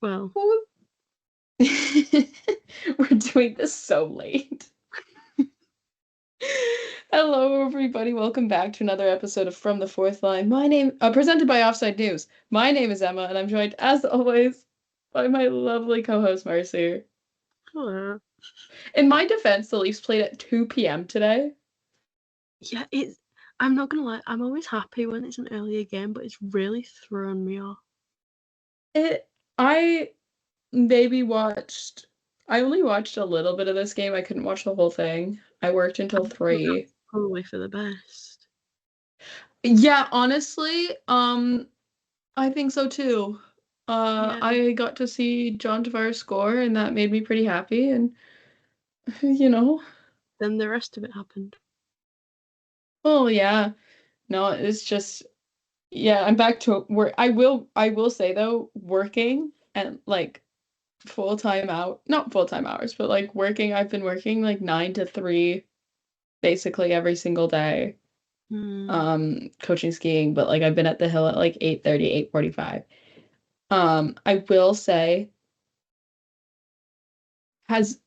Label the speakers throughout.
Speaker 1: Well,
Speaker 2: We're doing this so late. Hello, everybody. Welcome back to another episode of From the Fourth Line. Presented by Offside News. My name is Emma, and I'm joined, as always, by my lovely co-host, Marcie.
Speaker 1: hello.
Speaker 2: In my defense, the Leafs played at 2 p.m. today.
Speaker 1: Yeah, I'm not gonna lie, I'm always happy when it's an earlier game, but it's really thrown me off.
Speaker 2: I only watched a little bit of this game. I couldn't watch the whole thing. I worked until 3.
Speaker 1: Probably for the best.
Speaker 2: Yeah, honestly, I think so too.
Speaker 1: Yeah.
Speaker 2: I got to see John Tavares score, and that made me pretty happy. And you know,
Speaker 1: Then the rest of it happened.
Speaker 2: well, yeah, no, it's just, yeah, I'm back to work. I will say though, working and like not full time hours, but like working. I've been working like 9 to 3, basically every single day. Coaching skiing, but like I've been at the hill at like 8:30, 8:45. I will say has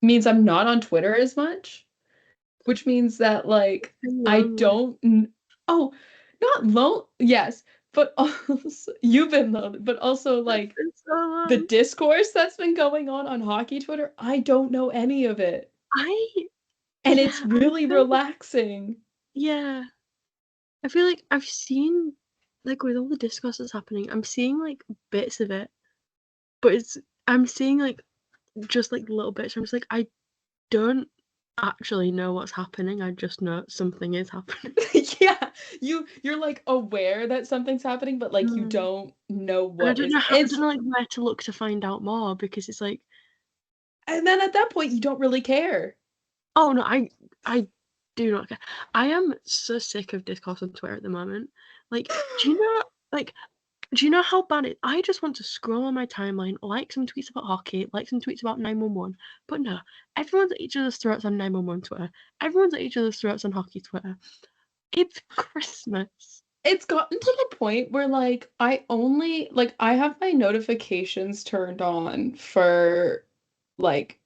Speaker 2: means I'm not on Twitter as much, which means that like I don't oh, not low, yes, but also you've been lonely, but also like the
Speaker 1: So
Speaker 2: discourse that's been going on hockey Twitter, I don't know any of it.
Speaker 1: I
Speaker 2: And it's
Speaker 1: yeah,
Speaker 2: really relaxing.
Speaker 1: yeah. I feel like I've seen like with all the discourse that's happening, I'm seeing like bits of it, but I'm seeing like just like little bits. I'm just like I don't actually know what's happening. I just know something is happening.
Speaker 2: Yeah, you're like aware that something's happening, but like you don't know
Speaker 1: And I
Speaker 2: what
Speaker 1: don't
Speaker 2: is.
Speaker 1: know how I don't know like where to look to find out more because it's like,
Speaker 2: And then at that point you don't really care.
Speaker 1: oh no, I do not care. I am so sick of discourse on Twitter at the moment. Like, do you know how bad it? I just want to scroll on my timeline, like some tweets about hockey, like some tweets about 911. But no, everyone's at each other's throats on 911 Twitter. Everyone's at each other's throats on hockey Twitter. It's Christmas.
Speaker 2: It's gotten to the point where like I have my notifications turned on for like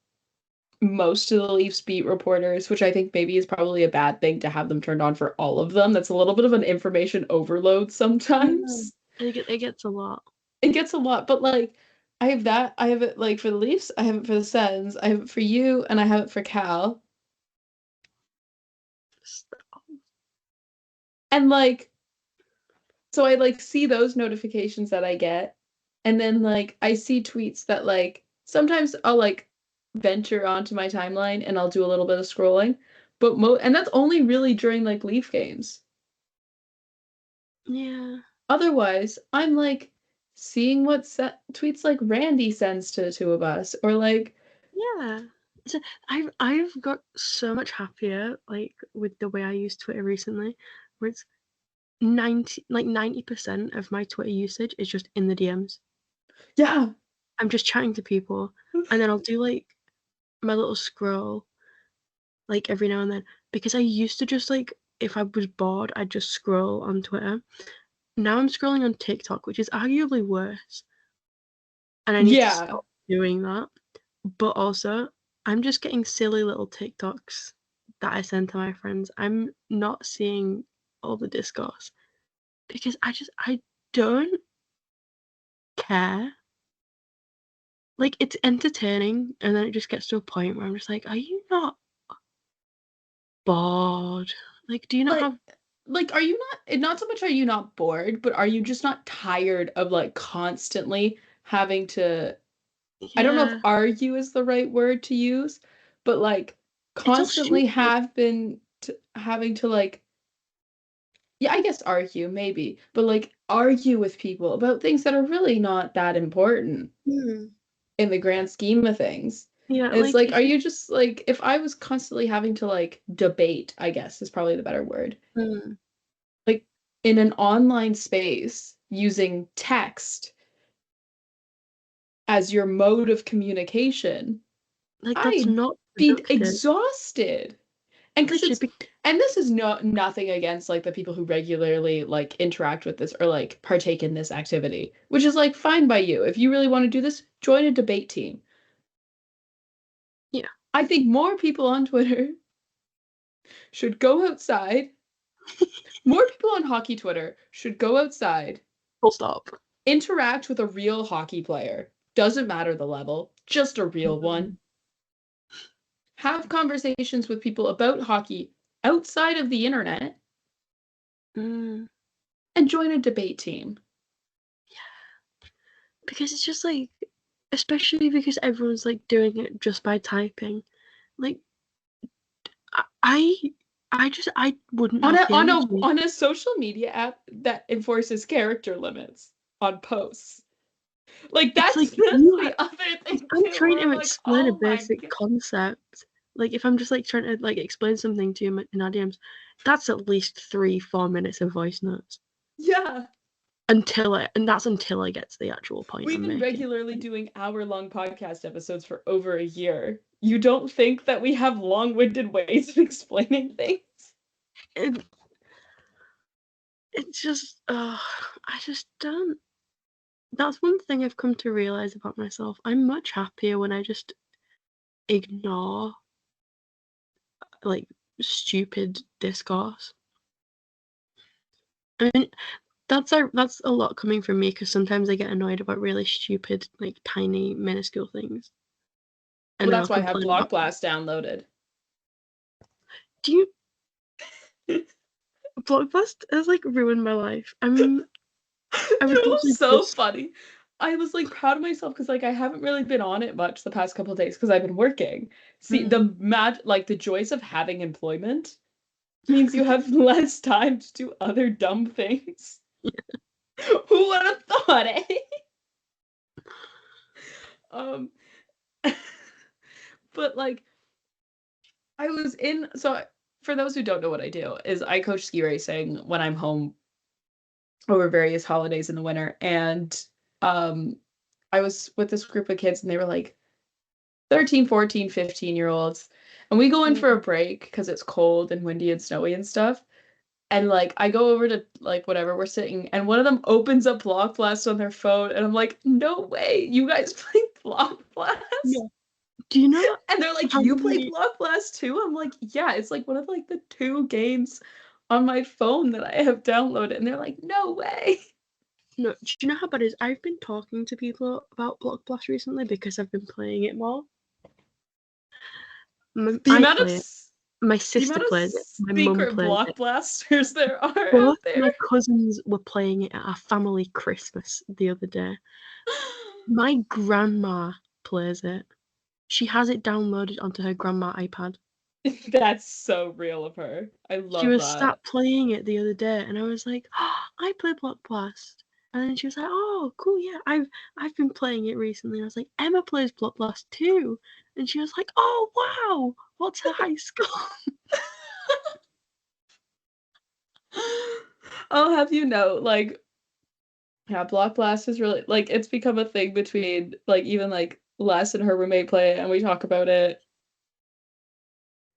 Speaker 2: most of the Leafs beat reporters, which I think maybe is probably a bad thing to have them turned on for all of them. That's a little bit of an information overload
Speaker 1: Mm.
Speaker 2: sometimes.
Speaker 1: It gets a lot.
Speaker 2: It gets a lot, but like I have it like for the Leafs, I have it for the Sens, I have it for you, and I have it for Cal. And like so I like see those notifications that I get, and then like I see tweets that like sometimes I'll like venture onto my timeline and I'll do a little bit of scrolling, but and that's only really during like Leaf games.
Speaker 1: Yeah.
Speaker 2: Otherwise, I'm like seeing what tweets like Randy sends to the two of us, or like
Speaker 1: Yeah. So I've got so much happier like with the way I use Twitter recently, where it's 90% of my Twitter usage is just in the DMs.
Speaker 2: yeah,
Speaker 1: I'm just chatting to people, and then I'll do like my little scroll like every now and then because I used to just like if I was bored I'd just scroll on Twitter. Now I'm scrolling on TikTok, which is arguably worse, and I need to
Speaker 2: yeah.
Speaker 1: stop doing that. But also, I'm just getting silly little TikToks that I send to my friends. I'm not seeing all the discourse because I don't care. Like it's entertaining, and then it just gets to a point where I'm just like, are you not bored? Like, do you not
Speaker 2: Like
Speaker 1: have?
Speaker 2: are you not so much are you not bored, but are you just not tired of like constantly having to, I don't know if
Speaker 1: Yeah,
Speaker 2: argue is the right word to use, but like
Speaker 1: it's all
Speaker 2: constantly
Speaker 1: stupid.
Speaker 2: having to like, yeah, I guess argue maybe, but like argue with people about things that are really not that important
Speaker 1: Hmm.
Speaker 2: in the grand scheme of things.
Speaker 1: Yeah,
Speaker 2: And it's
Speaker 1: like
Speaker 2: like, are you just like, if I was constantly having to like debate, I guess is probably the better word,
Speaker 1: hmm.
Speaker 2: like in an online space using text as your mode of communication,
Speaker 1: Like that's
Speaker 2: I'd
Speaker 1: not
Speaker 2: be
Speaker 1: productive.
Speaker 2: exhausted. And because
Speaker 1: Literally,
Speaker 2: and this is nothing against like the people who regularly like interact with this or like partake in this activity, which is like fine by you. If you really want to do this, join a debate team.
Speaker 1: yeah,
Speaker 2: I think more people on Twitter should go outside. More people on hockey Twitter should go outside,
Speaker 1: full stop.
Speaker 2: interact with a real hockey player. Doesn't matter the level, just a real one. Have conversations with people about hockey outside of the internet
Speaker 1: Mm,
Speaker 2: and join a debate team.
Speaker 1: because it's just like, especially because everyone's like doing it just by typing. Like, I, I wouldn't
Speaker 2: On
Speaker 1: have
Speaker 2: a
Speaker 1: the
Speaker 2: on a
Speaker 1: energy.
Speaker 2: on a social media app that enforces character limits on posts. Like
Speaker 1: It's
Speaker 2: that's
Speaker 1: like
Speaker 2: the other
Speaker 1: if
Speaker 2: thing
Speaker 1: I'm
Speaker 2: too,
Speaker 1: trying
Speaker 2: where I'm
Speaker 1: to
Speaker 2: like,
Speaker 1: explain a
Speaker 2: oh my
Speaker 1: basic
Speaker 2: god.
Speaker 1: concept, like if I'm just like trying to like explain something to you in our DMs, that's at least 3-4 minutes of voice notes.
Speaker 2: Yeah.
Speaker 1: And that's until I get to the actual point
Speaker 2: We've
Speaker 1: I'm
Speaker 2: been
Speaker 1: making.
Speaker 2: regularly doing hour-long podcast episodes for over a year. You don't think that we have long-winded ways of explaining things?
Speaker 1: It, it's just, I just don't. That's one thing I've come to realize about myself. I'm much happier when I just ignore like stupid discourse. I mean, that's a lot coming from me because sometimes I get annoyed about really stupid, like tiny, minuscule things,
Speaker 2: Well,
Speaker 1: and then I'll
Speaker 2: that's why I have
Speaker 1: complain
Speaker 2: Block
Speaker 1: about.
Speaker 2: Blast downloaded.
Speaker 1: Do you Blockbust has like ruined my life? I was
Speaker 2: It was
Speaker 1: literally
Speaker 2: so
Speaker 1: just.
Speaker 2: funny. I was like proud of myself because like I haven't really been on it much the past couple of days because I've been working. See,
Speaker 1: Mm.
Speaker 2: the joys of having employment means you have less time to do other dumb things. Who would have thought, eh? Um, but like I was in so for those who don't know what I do is I coach ski racing when I'm home over various holidays in the winter and um I was with this group of kids and they were like 13, 14, 15-year-olds. And we go in for a break because it's cold and windy and snowy and stuff. And like I go over to like whatever we're sitting, and one of them opens up Block Blast on their phone, and I'm like, no way, you guys play Block Blast?
Speaker 1: Yeah. Do you know
Speaker 2: And they're like,
Speaker 1: how
Speaker 2: you play
Speaker 1: many?
Speaker 2: Block Blast too? I'm like, yeah, it's like one of like the two games on my phone that I have downloaded. And they're like, no way.
Speaker 1: No, do you know how bad it is? I've been talking to people about Block Blast recently because I've been playing it more.
Speaker 2: The
Speaker 1: I
Speaker 2: amount of
Speaker 1: play it. My
Speaker 2: the
Speaker 1: sister
Speaker 2: amount of
Speaker 1: plays it. My mum
Speaker 2: secret
Speaker 1: plays
Speaker 2: Block
Speaker 1: it.
Speaker 2: Blasters there are
Speaker 1: Both
Speaker 2: out there.
Speaker 1: my cousins were playing it at our family Christmas the other day. My grandma plays it. She has it downloaded onto her grandma iPad.
Speaker 2: That's so real of her. I
Speaker 1: She
Speaker 2: love
Speaker 1: was
Speaker 2: that.
Speaker 1: sat playing it the other day, and I was like, oh, "I play Block Blast," and then she was like, "Oh, cool, yeah, I've been playing it recently." And I was like, "Emma plays Block Blast too," and she was like, "Oh, wow, what's her high score?"
Speaker 2: I'll have you know, like, yeah, Block Blast is really like it's become a thing between like even like Les and her roommate play it and we talk about it.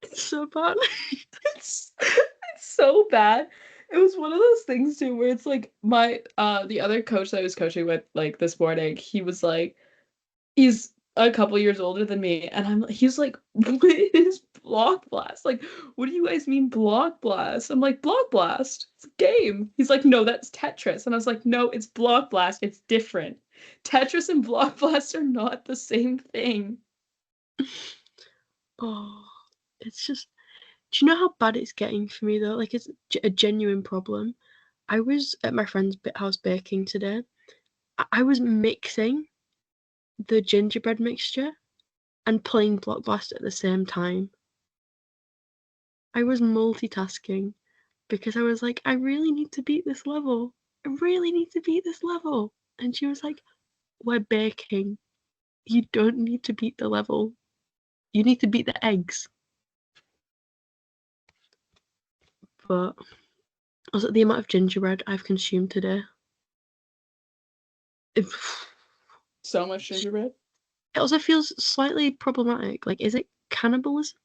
Speaker 1: It's so bad.
Speaker 2: It's so bad. It was one of those things too where it's like my the other coach that I was coaching with like this morning, he was like he's a couple years older than me, and he's like, "What is Block Blast? Like, what do you guys mean Block Blast?" I'm like, "Block Blast, it's a game." He's like, "No, that's Tetris," and I was like, "No, it's Block Blast. It's different. Tetris and Block Blast are not the same thing."
Speaker 1: Oh, it's just. Do you know how bad it's getting for me though? Like it's a genuine problem. I was at my friend's house baking today. I was mixing the gingerbread mixture and playing Block Blast at the same time. I was multitasking because I was like, I really need to beat this level. I really need to beat this level. And she was like, we're baking. You don't need to beat the level. You need to beat the eggs. But also the amount of gingerbread I've consumed today. It,
Speaker 2: So much gingerbread.
Speaker 1: also feels slightly problematic. Like, is it cannibalism?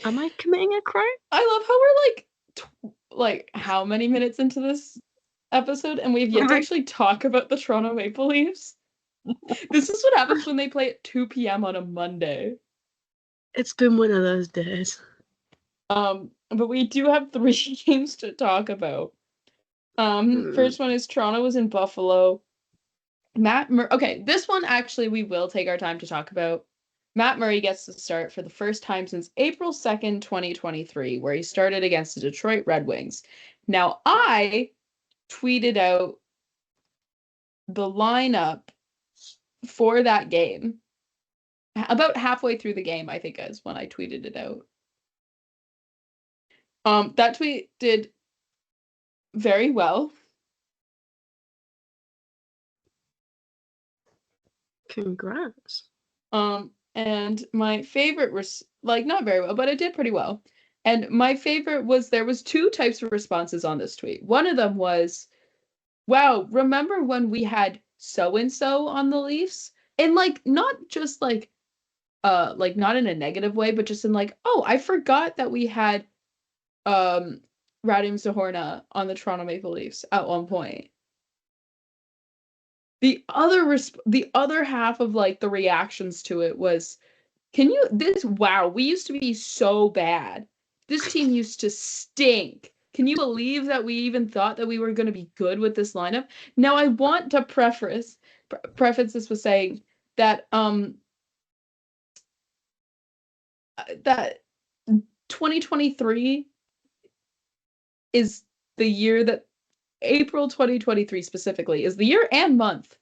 Speaker 1: Am I committing a crime?
Speaker 2: I love how we're like how many minutes into this episode and we've yet to actually talk about the Toronto Maple Leafs. This is what happens when they play at 2 p.m. on a Monday.
Speaker 1: It's been one of those days.
Speaker 2: But we do have 3 games to talk about. First one is Toronto was in Buffalo. Okay, this one actually we will take our time to talk about. Matt Murray gets to start for the first time since April 2nd, 2023, where he started against the Detroit Red Wings. Now, I tweeted out the lineup for that game. About halfway through the game, I think is when I tweeted it out. That tweet did very well.
Speaker 1: Congrats.
Speaker 2: And my favorite was like not very well, but it did pretty well. And my favorite was there was 2 types of responses on this tweet. One of them was, wow, remember when we had so and so on the Leafs? And like not just like not in a negative way, but just in like, oh, I forgot that we had Radim Zohorna on the Toronto Maple Leafs at one point. The other half of like the reactions to it was, wow, we used to be so bad. This team used to stink. Can you believe that we even thought that we were going to be good with this lineup? Now I want to preface this with saying that that 2023 is the year that April 2023 specifically is the year and month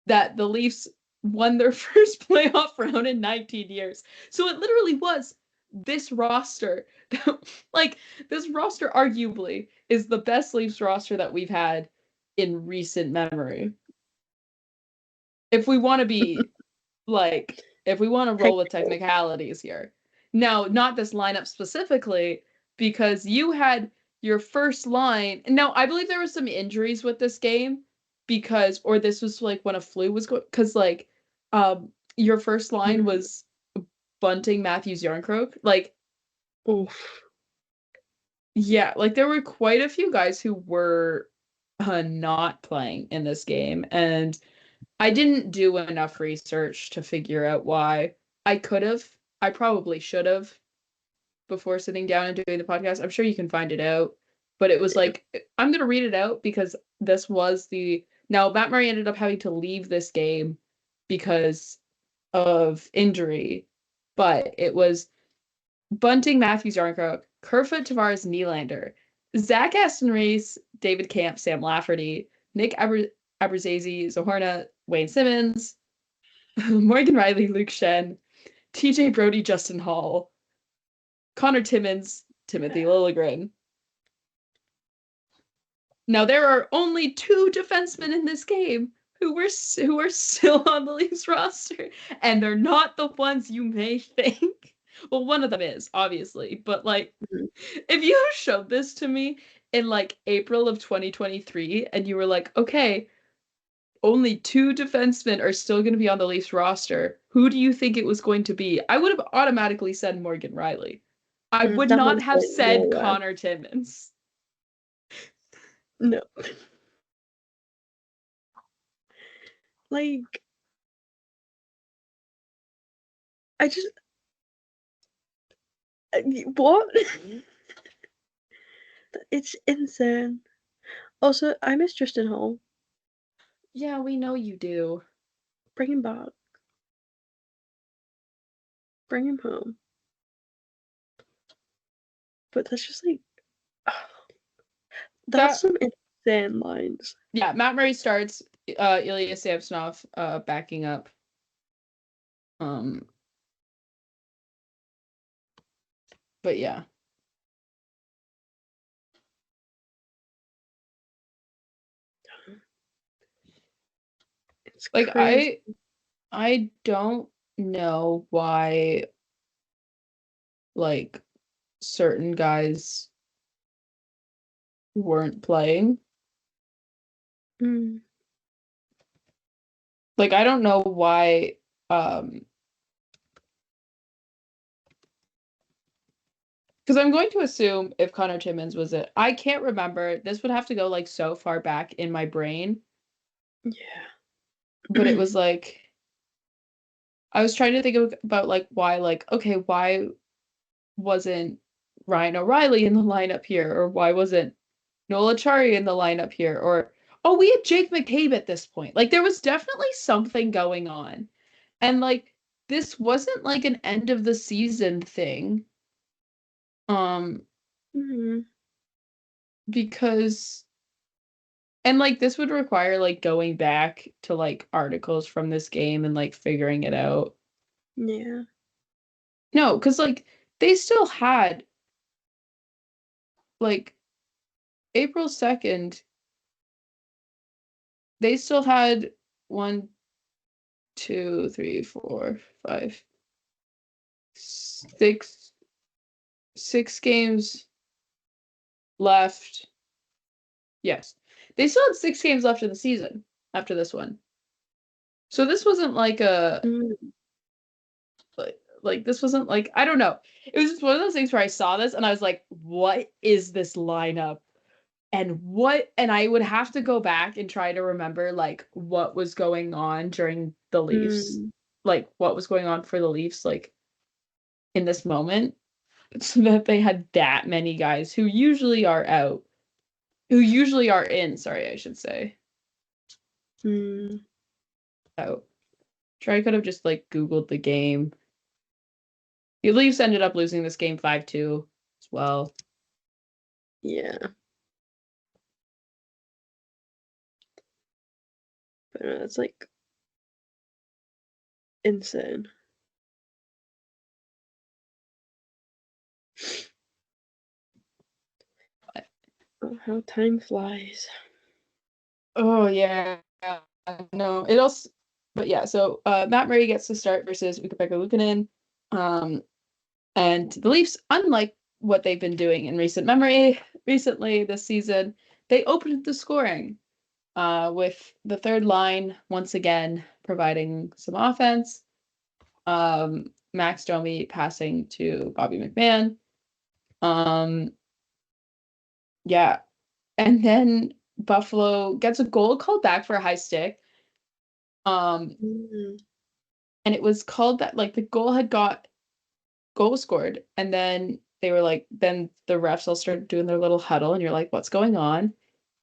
Speaker 2: that the Leafs won their first playoff round in 19 years. So it literally was this roster. Like, this roster arguably is the best Leafs roster that we've had in recent memory. If we want to be, like, if we want to roll with technicalities here. Now, not this lineup specifically, because you had your first line. Now, I believe there were some injuries with this game or this was like when a flu was going, because like your first line was Bunting, Matthews, Yarncroke. Like,
Speaker 1: oof.
Speaker 2: Yeah, like there were quite a few guys who were not playing in this game, and I didn't do enough research to figure out why. I probably should have before sitting down and doing the podcast. I'm sure you can find it out, but it was like, I'm going to read it out because this was now Matt Murray ended up having to leave this game because of injury, but it was Bunting, Matthews, Yarncroke, Kerfoot, Tavares, Nylander, Zach Aston Reese, David Camp, Sam Lafferty, Nick Abruzzese, Zohorna, Wayne Simmons, Morgan Riley, Luke Shen, TJ Brody, Justin Hall, Connor Timmins, Timothy Liljegren. Now there are only 2 defensemen in this game who are still on the Leafs roster, and they're not the ones you may think. Well, one of them is, obviously, but like, if you showed this to me in like April of 2023 and you were like, okay, only 2 defensemen are still going to be on the Leafs roster, who do you think it was going to be? I would have automatically said Morgan Riley. I would not have said Connor Timmins.
Speaker 1: No. Like, I just... What? It's insane. Also, I miss Justin Hall.
Speaker 2: Yeah, we know you do.
Speaker 1: Bring him back. Bring him home. But that's just like... That's some insane lines.
Speaker 2: Yeah, Matt Murray starts, Ilya Samsonov backing up. But yeah.
Speaker 1: It's
Speaker 2: like
Speaker 1: crazy.
Speaker 2: I don't know why like certain guys weren't playing. Like I don't know why Because I'm going to assume if Connor Timmins was it, I can't remember. This would have to go like so far back in my brain,
Speaker 1: Yeah.
Speaker 2: but it was like I was trying to think about like why, like, okay, why wasn't Ryan O'Reilly in the lineup here, or why wasn't Noel Achari in the lineup here, or oh, we had Jake McCabe at this point. Like there was definitely something going on, and like this wasn't like an end of the season thing.
Speaker 1: Mhm.
Speaker 2: Because and like this would require like going back to like articles from this game and like figuring it out.
Speaker 1: Yeah.
Speaker 2: No, because like they still had like April 2nd, they still had one, two, three, four, five, six games left. Yes. They still had 6 games left in the season after this one. So this wasn't like a
Speaker 1: Mm.
Speaker 2: like this wasn't like I don't know. It was just one of those things where I saw this and I was like, what is this lineup? And I would have to go back and try to remember like what was going on during the Leafs.
Speaker 1: Mm.
Speaker 2: Like what was going on for the Leafs like in this moment so that they had that many guys who usually are out. Who usually are in, sorry, I should say.
Speaker 1: Mm.
Speaker 2: Out. Try could have just like Googled the game. The Leafs ended up losing this game 5-2 as well.
Speaker 1: Yeah. But no, it's like insane. Oh, how time flies.
Speaker 2: Oh yeah. No, it also but yeah, so Matt Murray gets to start versus Ukko-Pekka Luukkonen. And the Leafs, unlike what they've been doing in recent memory recently this season, they opened the scoring with the third line once again providing some offense. Max Domi passing to Bobby McMahon. Yeah. And then Buffalo gets a goal called back for a high stick. Um,
Speaker 1: Mm.
Speaker 2: and it was called that like the goal was scored, and then they were like, then the refs all started doing their little huddle, and you're like, what's going on?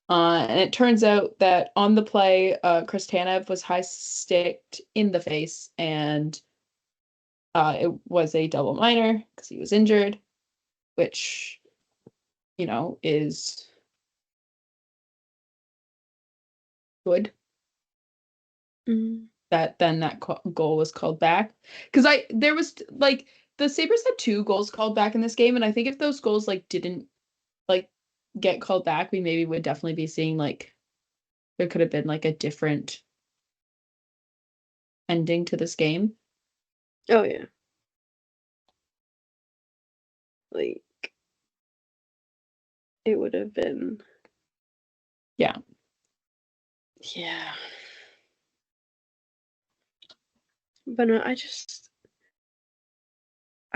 Speaker 2: And it turns out that on the play, Chris Tanev was high sticked in the face, and it was a double minor because he was injured, which is good.
Speaker 1: Mm.
Speaker 2: That then that goal was called back because there was like the Sabres had 2 goals called back in this game, and I think if those goals like didn't like get called back, we maybe would definitely be seeing like there could have been like a different ending to this game.
Speaker 1: Oh yeah. Like it would have been.
Speaker 2: Yeah.
Speaker 1: Yeah. But no, I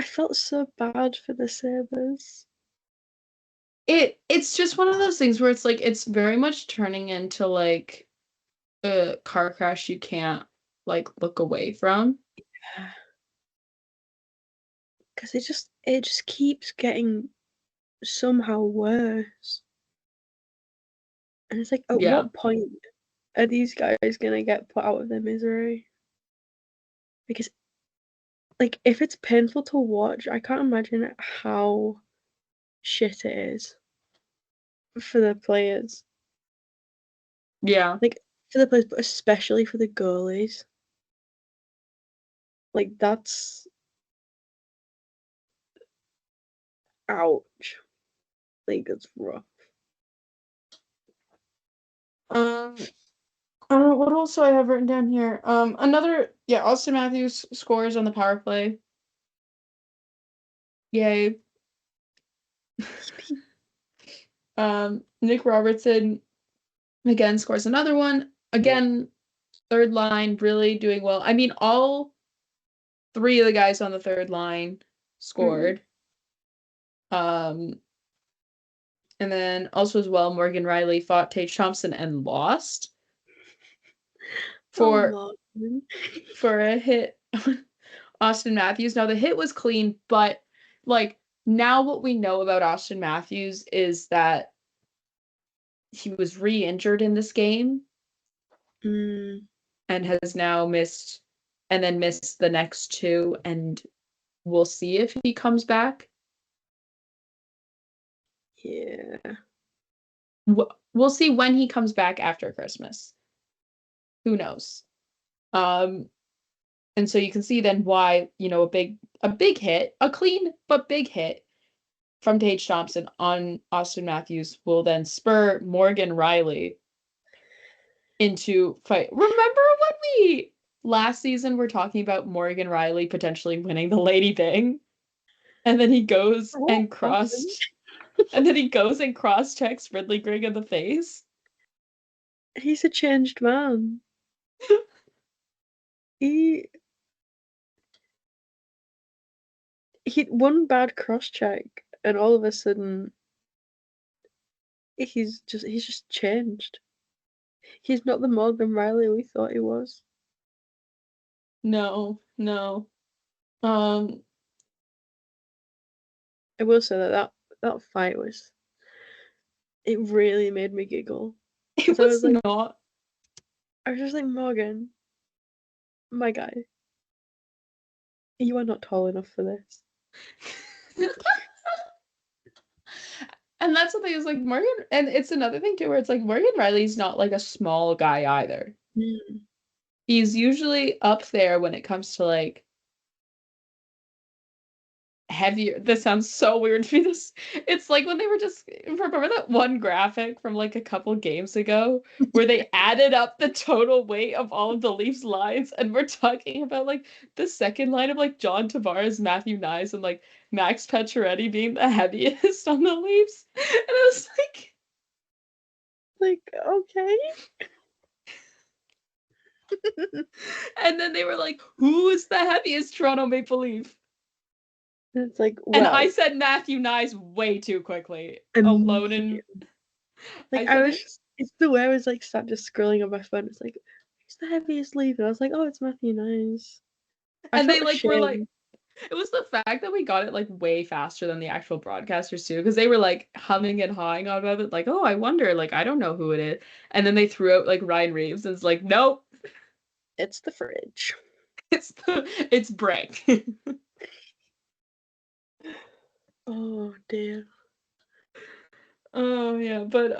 Speaker 1: felt so bad for the Sabres.
Speaker 2: It's just one of those things where it's like it's very much turning into like a car crash you can't like look away from.
Speaker 1: Because it just keeps getting somehow worse. And it's like, at
Speaker 2: Yeah.
Speaker 1: what point are these guys gonna get put out of their misery? Because like if it's painful to watch, I can't imagine how shit it is for the players.
Speaker 2: Yeah.
Speaker 1: Like for the players, but especially for the goalies. Like that's ouch. Like that's rough.
Speaker 2: Um what else do I have written down here? Another Austin Matthews scores on the power play. Yay. Nick Robertson again scores another one. Again, third line really doing well. I mean, all 3 of the guys on the third line
Speaker 1: Mm.
Speaker 2: scored. And then also as well, Morgan Riley fought Tage Thompson and lost for a hit on Austin Matthews. Now the hit was clean, but like now what we know about Austin Matthews is that he was re-injured in this game and has now missed the next two, and we'll see if he comes back.
Speaker 1: Yeah.
Speaker 2: We'll see when he comes back after Christmas. Who knows? And so you can see then why, a big hit, a clean but big hit from Tage Thompson on Austin Matthews will then spur Morgan Riley into fight. Remember when we last season were talking about Morgan Riley potentially winning the lady thing? And then he goes and cross-checks Ridley Grigg in the face.
Speaker 1: He's a changed man. He one bad cross-check and all of a sudden he's just changed. He's not the Morgan Riley we thought he was.
Speaker 2: No.
Speaker 1: I will say that fight it really made me giggle.
Speaker 2: It was not.
Speaker 1: I was just like, Morgan, my guy, you are not tall enough for this.
Speaker 2: And that's the thing is like Morgan, and it's another thing too where it's like Morgan Riley's not like a small guy either. He's usually up there when it comes to like heavier. This sounds so weird for this. It's like when they were just remember that one graphic from like a couple games ago where they added up the total weight of all of the Leafs lines, and we're talking about like the second line of like John Tavares, Matthew Knies, and like Max Pacioretty being the heaviest on the Leafs, and I was
Speaker 1: like okay.
Speaker 2: And then they were like, "Who is the heaviest Toronto Maple Leaf?"
Speaker 1: It's like,
Speaker 2: and I said Matthew Knies way too quickly. Alone in
Speaker 1: like it's the way I was like sat just scrolling on my phone. It's like, who's the heaviest Leaf? And I was like, oh, it's Matthew Knies.
Speaker 2: And they like were like, it was the fact that we got it like way faster than the actual broadcasters too, because they were like humming and hawing on about it, like, oh, I wonder, like, I don't know who it is. And then they threw out like Ryan Reeves, and it's like, nope,
Speaker 1: it's the fridge.
Speaker 2: It's Brick.
Speaker 1: Oh dear.
Speaker 2: Oh yeah, but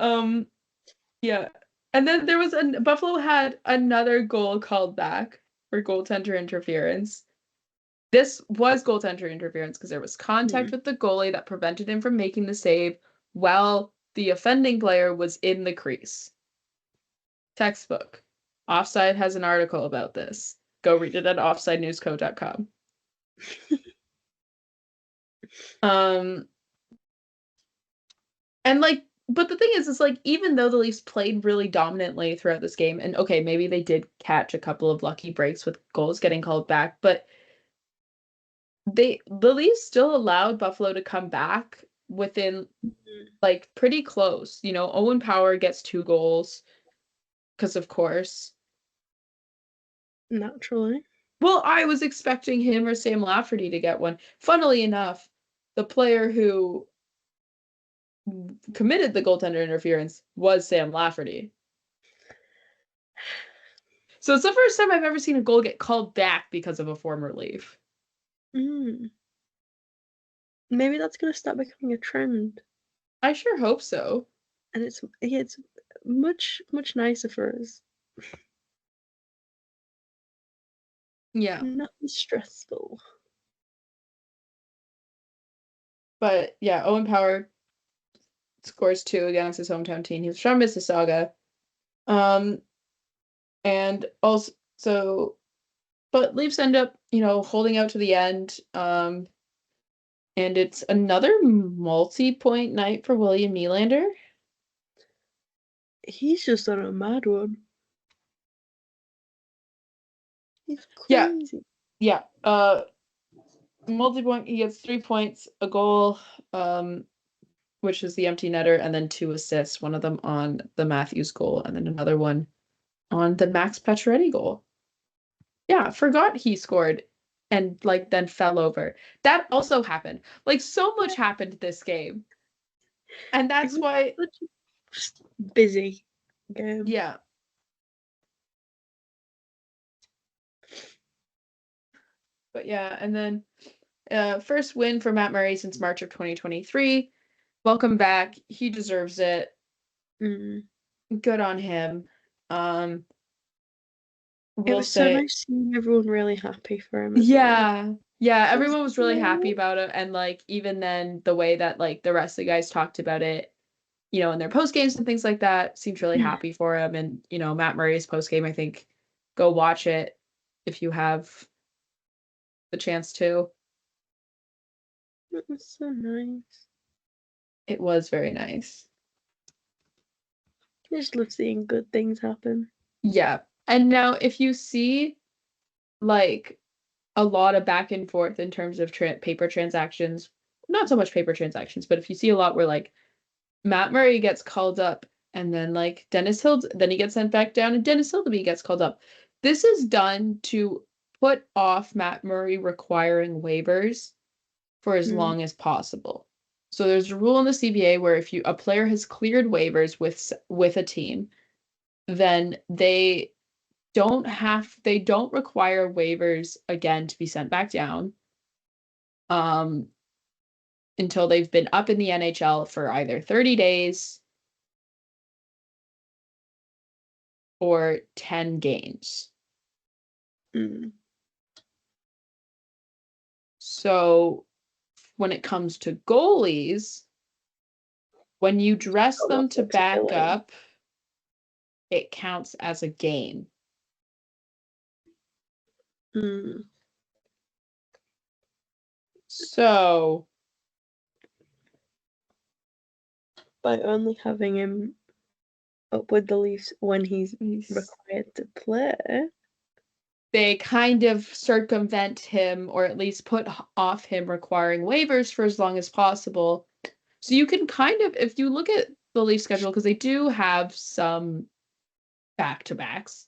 Speaker 2: yeah. And then there was Buffalo had another goal called back for goaltender interference. This was goaltender interference because there was contact with the goalie that prevented him from making the save while the offending player was in the crease. Textbook. Offside has an article about this. Go read it at offsidenewsco.com. And like, but the thing is like, even though the Leafs played really dominantly throughout this game, and okay, maybe they did catch a couple of lucky breaks with goals getting called back, but the Leafs still allowed Buffalo to come back within like pretty close. Owen Power gets 2 goals because of course.
Speaker 1: Naturally.
Speaker 2: Well, I was expecting him or Sam Lafferty to get one. Funnily enough, the player who committed the goaltender interference was Sam Lafferty. So it's the first time I've ever seen a goal get called back because of a former Leaf.
Speaker 1: Maybe that's going to start becoming a trend.
Speaker 2: I sure hope so.
Speaker 1: And it's much, much nicer for us.
Speaker 2: Yeah.
Speaker 1: Not stressful.
Speaker 2: But yeah, Owen Power scores 2 against his hometown team. He's from Mississauga. And also, but Leafs end up, holding out to the end. And it's another multi-point night for William Nylander.
Speaker 1: He's just on a mad one. He's crazy.
Speaker 2: Yeah. multi-point. He gets 3 points, a goal, which is the empty netter, and then 2 assists. One of them on the Matthews goal, and then another one on the Max Pacioretty goal. Yeah, forgot he scored and like then fell over. That also happened. Like so much happened this game. And that's why
Speaker 1: busy game.
Speaker 2: yeah. But yeah, and then first win for Matt Murray since March of 2023. Welcome back. He deserves it. Good on him.
Speaker 1: It was so nice seeing everyone really happy for him as well.
Speaker 2: Yeah, everyone was really happy about it, and like even then the way that like the rest of the guys talked about it, you know, in their post games and things like that, seemed really happy for him. And you know, Matt Murray's post game, I think, go watch it if you have the chance to.
Speaker 1: It was so nice.
Speaker 2: It was very nice.
Speaker 1: I just love seeing good things happen.
Speaker 2: Yeah. And now if you see like a lot of back and forth in terms of paper transactions, not so much paper transactions, but if you see a lot where like Matt Murray gets called up and then like then he gets sent back down and Dennis Hildeby gets called up. This is done to put off Matt Murray requiring waivers for as long as possible. So there's a rule in the CBA where if a player has cleared waivers with a team, then they don't require waivers again to be sent back down until they've been up in the NHL for either 30 days or 10 games. So when it comes to goalies, when you dress them to back up, it counts as a game. So
Speaker 1: by only having him up with the Leafs when he's required to play,
Speaker 2: they kind of circumvent him, or at least put off him requiring waivers for as long as possible. So you can kind of, if you look at the Leaf schedule, because they do have some back-to-backs.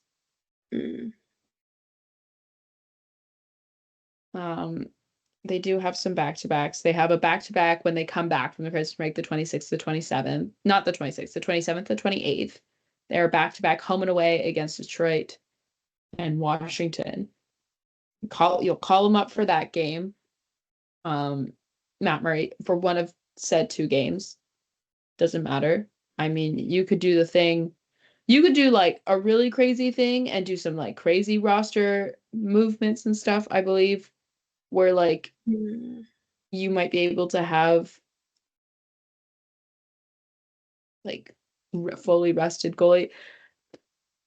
Speaker 2: They do have some back-to-backs. They have a back-to-back when they come back from the Christmas break, the 26th to 27th. Not the 26th, the 27th to 28th. They're back-to-back home and away against Detroit and Washington. You'll call them up for that game. Matt Murray for one of said 2 games. Doesn't matter. I mean, you could do the thing. You could do like a really crazy thing and do some like crazy roster movements and stuff, I believe, where like you might be able to have like fully rested goalie.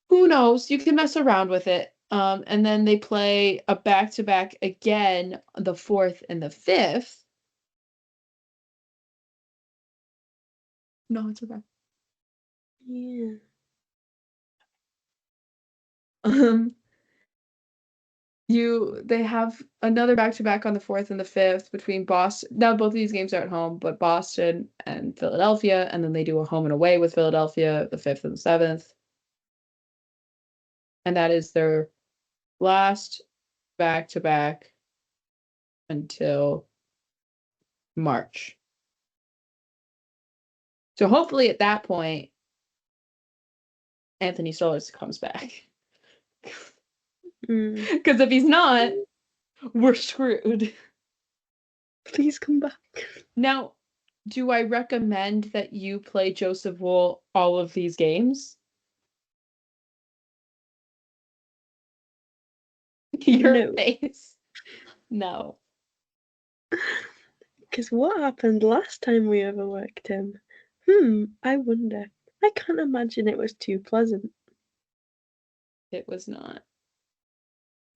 Speaker 2: Who knows? You can mess around with it. And then they play a back-to-back again, the 4th and the 5th. No, it's okay.
Speaker 1: Yeah.
Speaker 2: They have another back-to-back on the 4th and the 5th between Boston. Now both of these games are at home, but Boston and Philadelphia, and then they do a home and away with Philadelphia, the 5th and the 7th. And that is their last back-to-back until March. So hopefully at that point, Anthony Stolarz comes back. Because if he's not, we're screwed.
Speaker 1: Please come back.
Speaker 2: Now, do I recommend that you play Joseph Wool all of these games? Your face. No.
Speaker 1: Because what happened last time we overworked him? I wonder. I can't imagine it was too pleasant.
Speaker 2: It was not.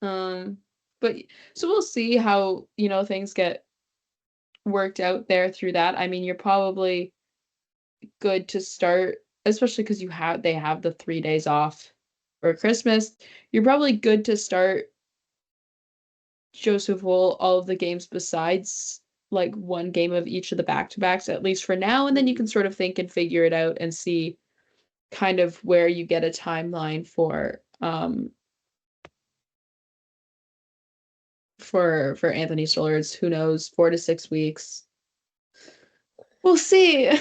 Speaker 2: But so we'll see how, things get worked out there through that. I mean, you're probably good to start, especially because they have the 3 days off for Christmas. You're probably good to start Joseph Wool all of the games besides like one game of each of the back-to-backs, at least for now, and then you can sort of think and figure it out and see kind of where you get a timeline for Anthony Stoller's, who knows, 4 to 6 weeks. We'll see.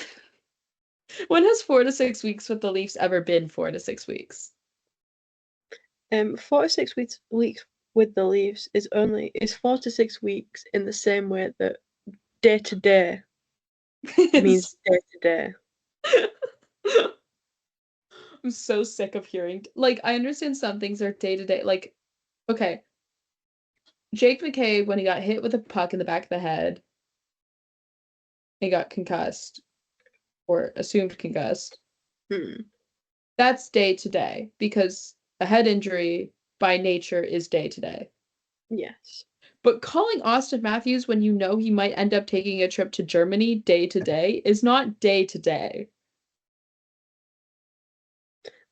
Speaker 2: When has 4 to 6 weeks with the Leafs ever been 4 to 6 weeks?
Speaker 1: 4 to 6 weeks with the Leafs is 4 to 6 weeks in the same way that day to day means day to day.
Speaker 2: I'm so sick of hearing, like, I understand some things are day to day. Like, okay, Jake McCabe, when he got hit with a puck in the back of the head, he got concussed or assumed concussed. That's day to day because a head injury by nature is day to day.
Speaker 1: Yes.
Speaker 2: But calling Austin Matthews when you know he might end up taking a trip to Germany day to day is not day to day.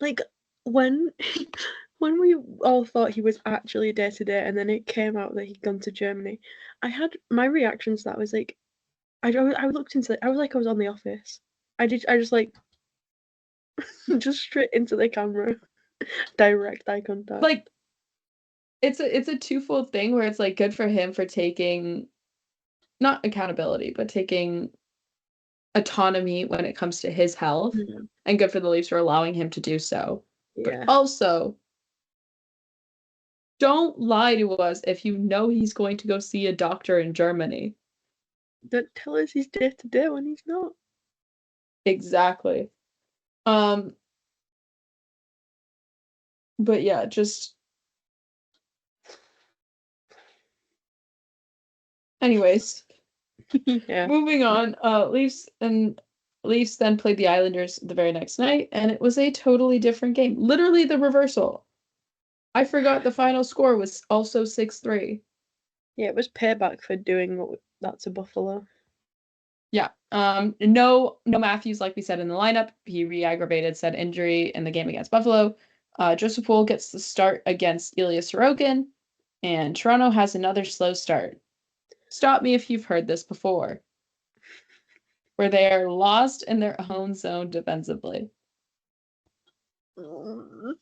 Speaker 1: Like when we all thought he was actually day to day, and then it came out that he'd gone to Germany, my reaction to that was like, I looked into it. I was like, I was on The Office. I just like just straight into the camera, direct eye contact.
Speaker 2: Like, it's a twofold thing where it's like good for him for taking not accountability, but taking autonomy when it comes to his health, and good for the Leafs for allowing him to do so.
Speaker 1: Yeah.
Speaker 2: But also, don't lie to us if you know he's going to go see a doctor in Germany.
Speaker 1: Don't tell us he's day to day when he's not.
Speaker 2: Exactly. But yeah, just anyways.
Speaker 1: Yeah.
Speaker 2: Moving on, Leafs then played the Islanders the very next night, and it was a totally different game. Literally the reversal. I forgot the final score was also 6-3.
Speaker 1: Yeah, it was payback for doing that to Buffalo.
Speaker 2: Yeah. No Matthews, like we said in the lineup. He re-aggravated said injury in the game against Buffalo. Joseph Wool gets the start against Ilya Sorokin, and Toronto has another slow start. Stop me if you've heard this before. Where they are lost in their own zone defensively. On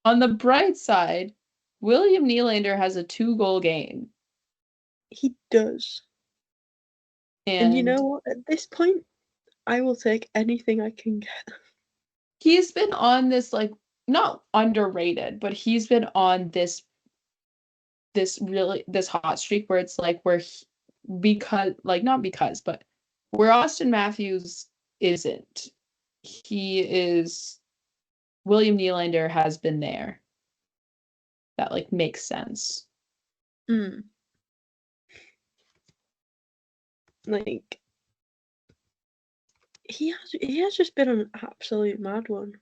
Speaker 2: the bright side, William Nylander has a 2-goal game.
Speaker 1: He does. And you know what? At this point, I will take anything I can get.
Speaker 2: He's been on this, like, not underrated, but he's been on this hot streak where it's like because, like, not because, but where Austin Matthews isn't. William Nylander has been there. That, like, makes sense.
Speaker 1: Like, he has just been an absolute mad one.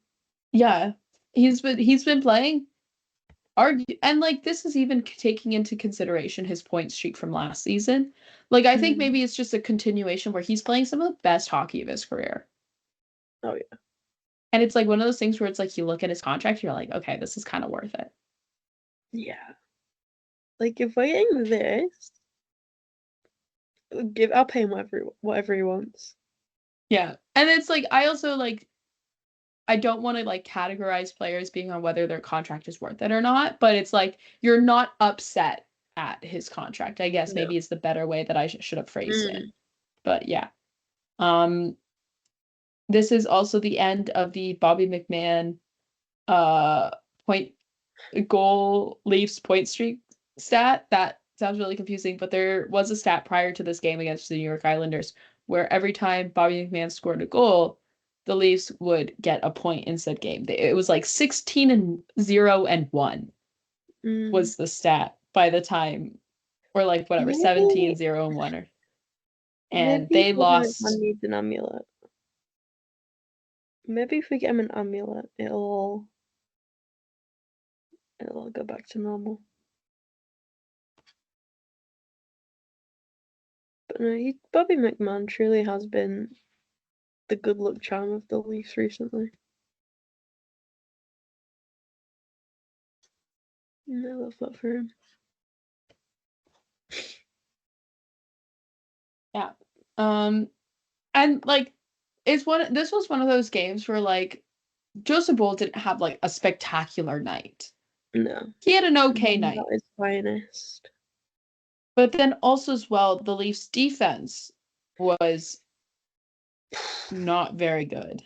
Speaker 2: Yeah. He's been playing and like this is even taking into consideration his point streak from last season. Like, I think maybe it's just a continuation where he's playing some of the best hockey of his career.
Speaker 1: Oh yeah.
Speaker 2: And it's like one of those things where it's like you look at his contract, you're like, okay, this is kind of worth it.
Speaker 1: Yeah. Like, if we're getting this, I'll pay him whatever he wants.
Speaker 2: Yeah. And it's like I also like I don't want to like categorize players being on whether their contract is worth it or not, but it's like you're not upset at his contract. I guess maybe is the better way that I should have phrased it. But yeah. This is also the end of the Bobby McMahon point goal Leafs point streak stat. That sounds really confusing, but there was a stat prior to this game against the New York Islanders where every time Bobby McMahon scored a goal, the Leafs would get a point in said game. It was like 16-0-1 was the stat by the time, or like whatever, 17-0-1 and
Speaker 1: Maybe
Speaker 2: they lost.
Speaker 1: needs an amulet. Maybe if we get him an amulet, it'll all go back to normal. But no, Bobby McMahon truly has been the good luck charm of the Leafs recently. And I love that for him.
Speaker 2: Yeah. And like this was one of those games where like Joseph Bull didn't have like a spectacular night.
Speaker 1: No.
Speaker 2: He had an okay
Speaker 1: Not
Speaker 2: night.
Speaker 1: his finest.
Speaker 2: But then also as well, the Leafs defense was not very good.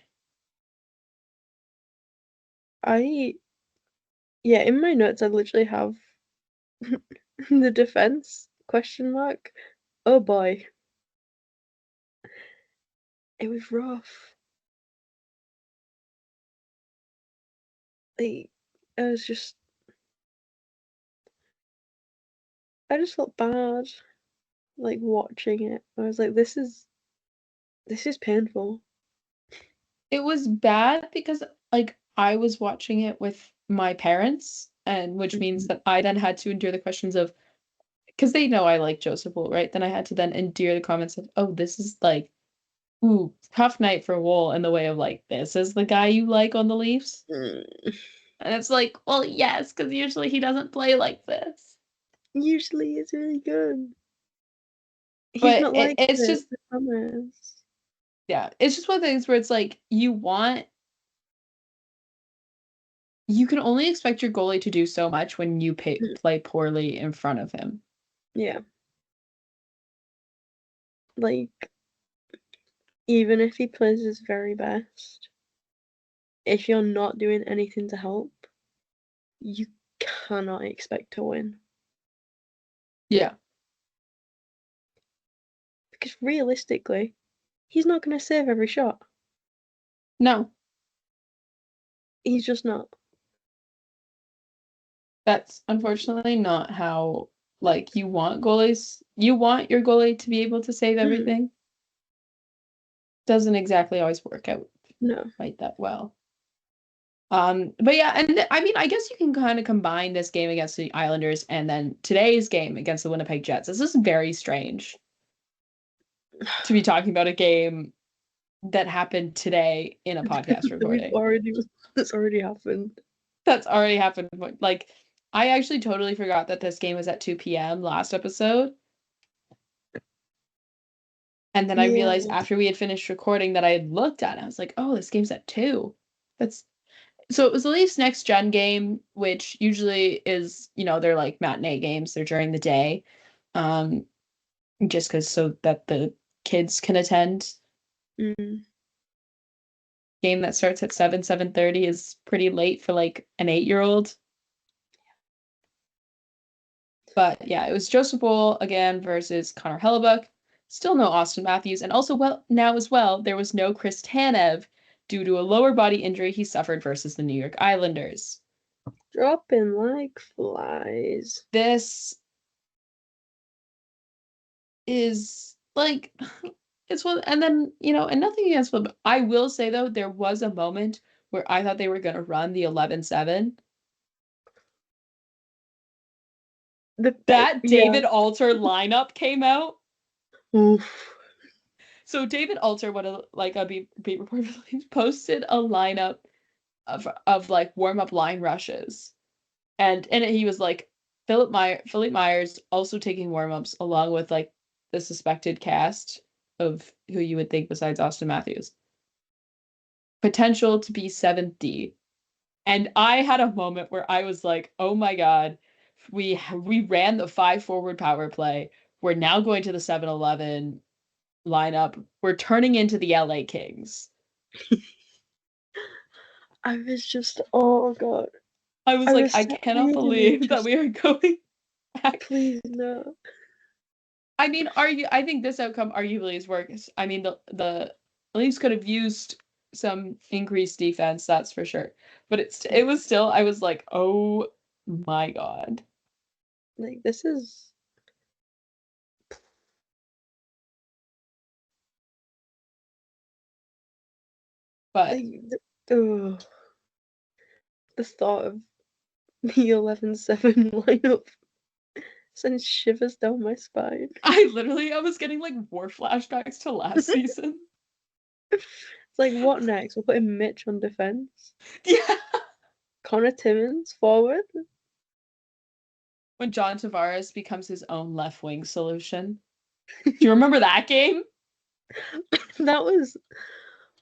Speaker 1: Yeah, in my notes I literally have the defense question mark. Oh boy. It was rough. Like, I was just I just felt bad, like watching it. I was like, this is painful.
Speaker 2: It was bad because like I was watching it with my parents, and which means
Speaker 1: Mhm.
Speaker 2: that I then had to endure the questions of because they know I like Joseph Wool, right? Then I had to then endure the comments of, oh, this is like, ooh, tough night for Wool in the way of like, this is the guy you like on the Leafs.
Speaker 1: Mm.
Speaker 2: And it's like, well, yes, because usually he doesn't play like this.
Speaker 1: Usually it's really good. He's
Speaker 2: But
Speaker 1: not like
Speaker 2: it's
Speaker 1: this,
Speaker 2: just,
Speaker 1: I promise.
Speaker 2: yeah, it's just one of the things where it's like, you can only expect your goalie to do so much when you play poorly in front of him.
Speaker 1: Yeah. Like, even if he plays his very best, if you're not doing anything to help, you cannot expect to win.
Speaker 2: Yeah.
Speaker 1: Because realistically, he's not going to save every shot.
Speaker 2: No,
Speaker 1: He's just not.
Speaker 2: that's unfortunately not how like you want goalies. You want your goalie to be able to save
Speaker 1: Mm,
Speaker 2: everything. Doesn't exactly always work out
Speaker 1: no.
Speaker 2: quite that well. But yeah, and I mean, I guess you can kind of combine this game against the Islanders and then today's game against the Winnipeg Jets. This is very strange to be talking about a game that happened today in a podcast
Speaker 1: We've
Speaker 2: recording.
Speaker 1: already, that's already happened.
Speaker 2: That's already happened. Like, I actually totally forgot that this game was at 2 p.m. last episode. And then I
Speaker 1: Yeah.
Speaker 2: realized after we had finished recording that I had looked at it. I was like, oh, this game's at 2. That's so it was the Leafs next gen game, which usually is, they're like matinee games. They're during the day. Um, just because so that the kids can attend.
Speaker 1: Mm.
Speaker 2: Game that starts at 7:30 is pretty late for like an 8-year-old. But yeah, it was Joseph Bowl again versus Connor Hellebuck. Still no Austin Matthews. And also, well, now as well, there was no Chris Tanev due to a lower body injury he suffered versus the New York Islanders.
Speaker 1: Dropping like flies.
Speaker 2: This is like, it's one, and then, and nothing against them. I will say, though, there was a moment where I thought they were going to run the 11-7. That
Speaker 1: Yeah.
Speaker 2: David Alter lineup came out.
Speaker 1: Oof.
Speaker 2: So David Alter, what a beat reporter posted a lineup of like warm up line rushes, and in it he was like Philip Myers also taking warm ups along with like the suspected cast of who you would think besides Austin Matthews. Potential to be 7th D. And I had a moment where I was like, "Oh my god, we ran the 5 forward power play. We're now going to the 7-11 lineup. We're turning into the LA Kings."
Speaker 1: I was just, oh god.
Speaker 2: I was
Speaker 1: I
Speaker 2: like,
Speaker 1: was
Speaker 2: I
Speaker 1: sat
Speaker 2: cannot
Speaker 1: reading it
Speaker 2: believe that
Speaker 1: just,
Speaker 2: we are going back.
Speaker 1: please no.
Speaker 2: I mean, I think this outcome arguably is worse. I mean, the Leafs could have used some increased defense, that's for sure. But it was still, I was like, oh my god.
Speaker 1: Like, this is,
Speaker 2: But
Speaker 1: like, ugh, the thought of the 11-7 lineup sends shivers down my spine.
Speaker 2: I was getting like war flashbacks to last season.
Speaker 1: It's like, what next? We're putting Mitch on defense.
Speaker 2: Yeah.
Speaker 1: Connor Timmins forward.
Speaker 2: When John Tavares becomes his own left wing solution. Do you remember that game?
Speaker 1: That was,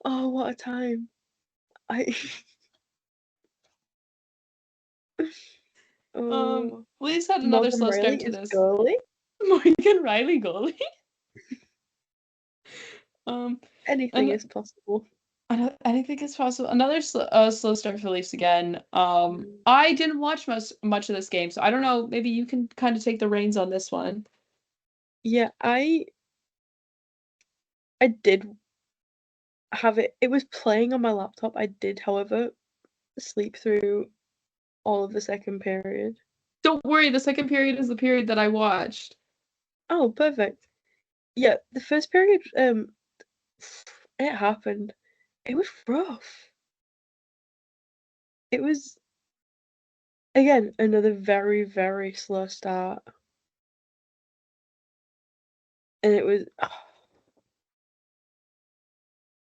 Speaker 1: oh, what a time. I, oh,
Speaker 2: Please had another
Speaker 1: Morgan
Speaker 2: slow start
Speaker 1: Riley
Speaker 2: to
Speaker 1: is
Speaker 2: this.
Speaker 1: goalie.
Speaker 2: Morgan Riley goalie. Um,
Speaker 1: Anything
Speaker 2: and
Speaker 1: is possible.
Speaker 2: I think it's possible. Another slow start for Leafs again.
Speaker 1: Mm.
Speaker 2: I didn't watch much of this game, so I don't know. Maybe you can kind of take the reins on this one.
Speaker 1: Yeah, I did have it. It was playing on my laptop. I did, however, sleep through all of the second period.
Speaker 2: Don't worry, the second period is the period that I watched.
Speaker 1: Oh, perfect. Yeah, the first period, it happened. It was rough. It was, again, another very, very slow start. And it was, I'm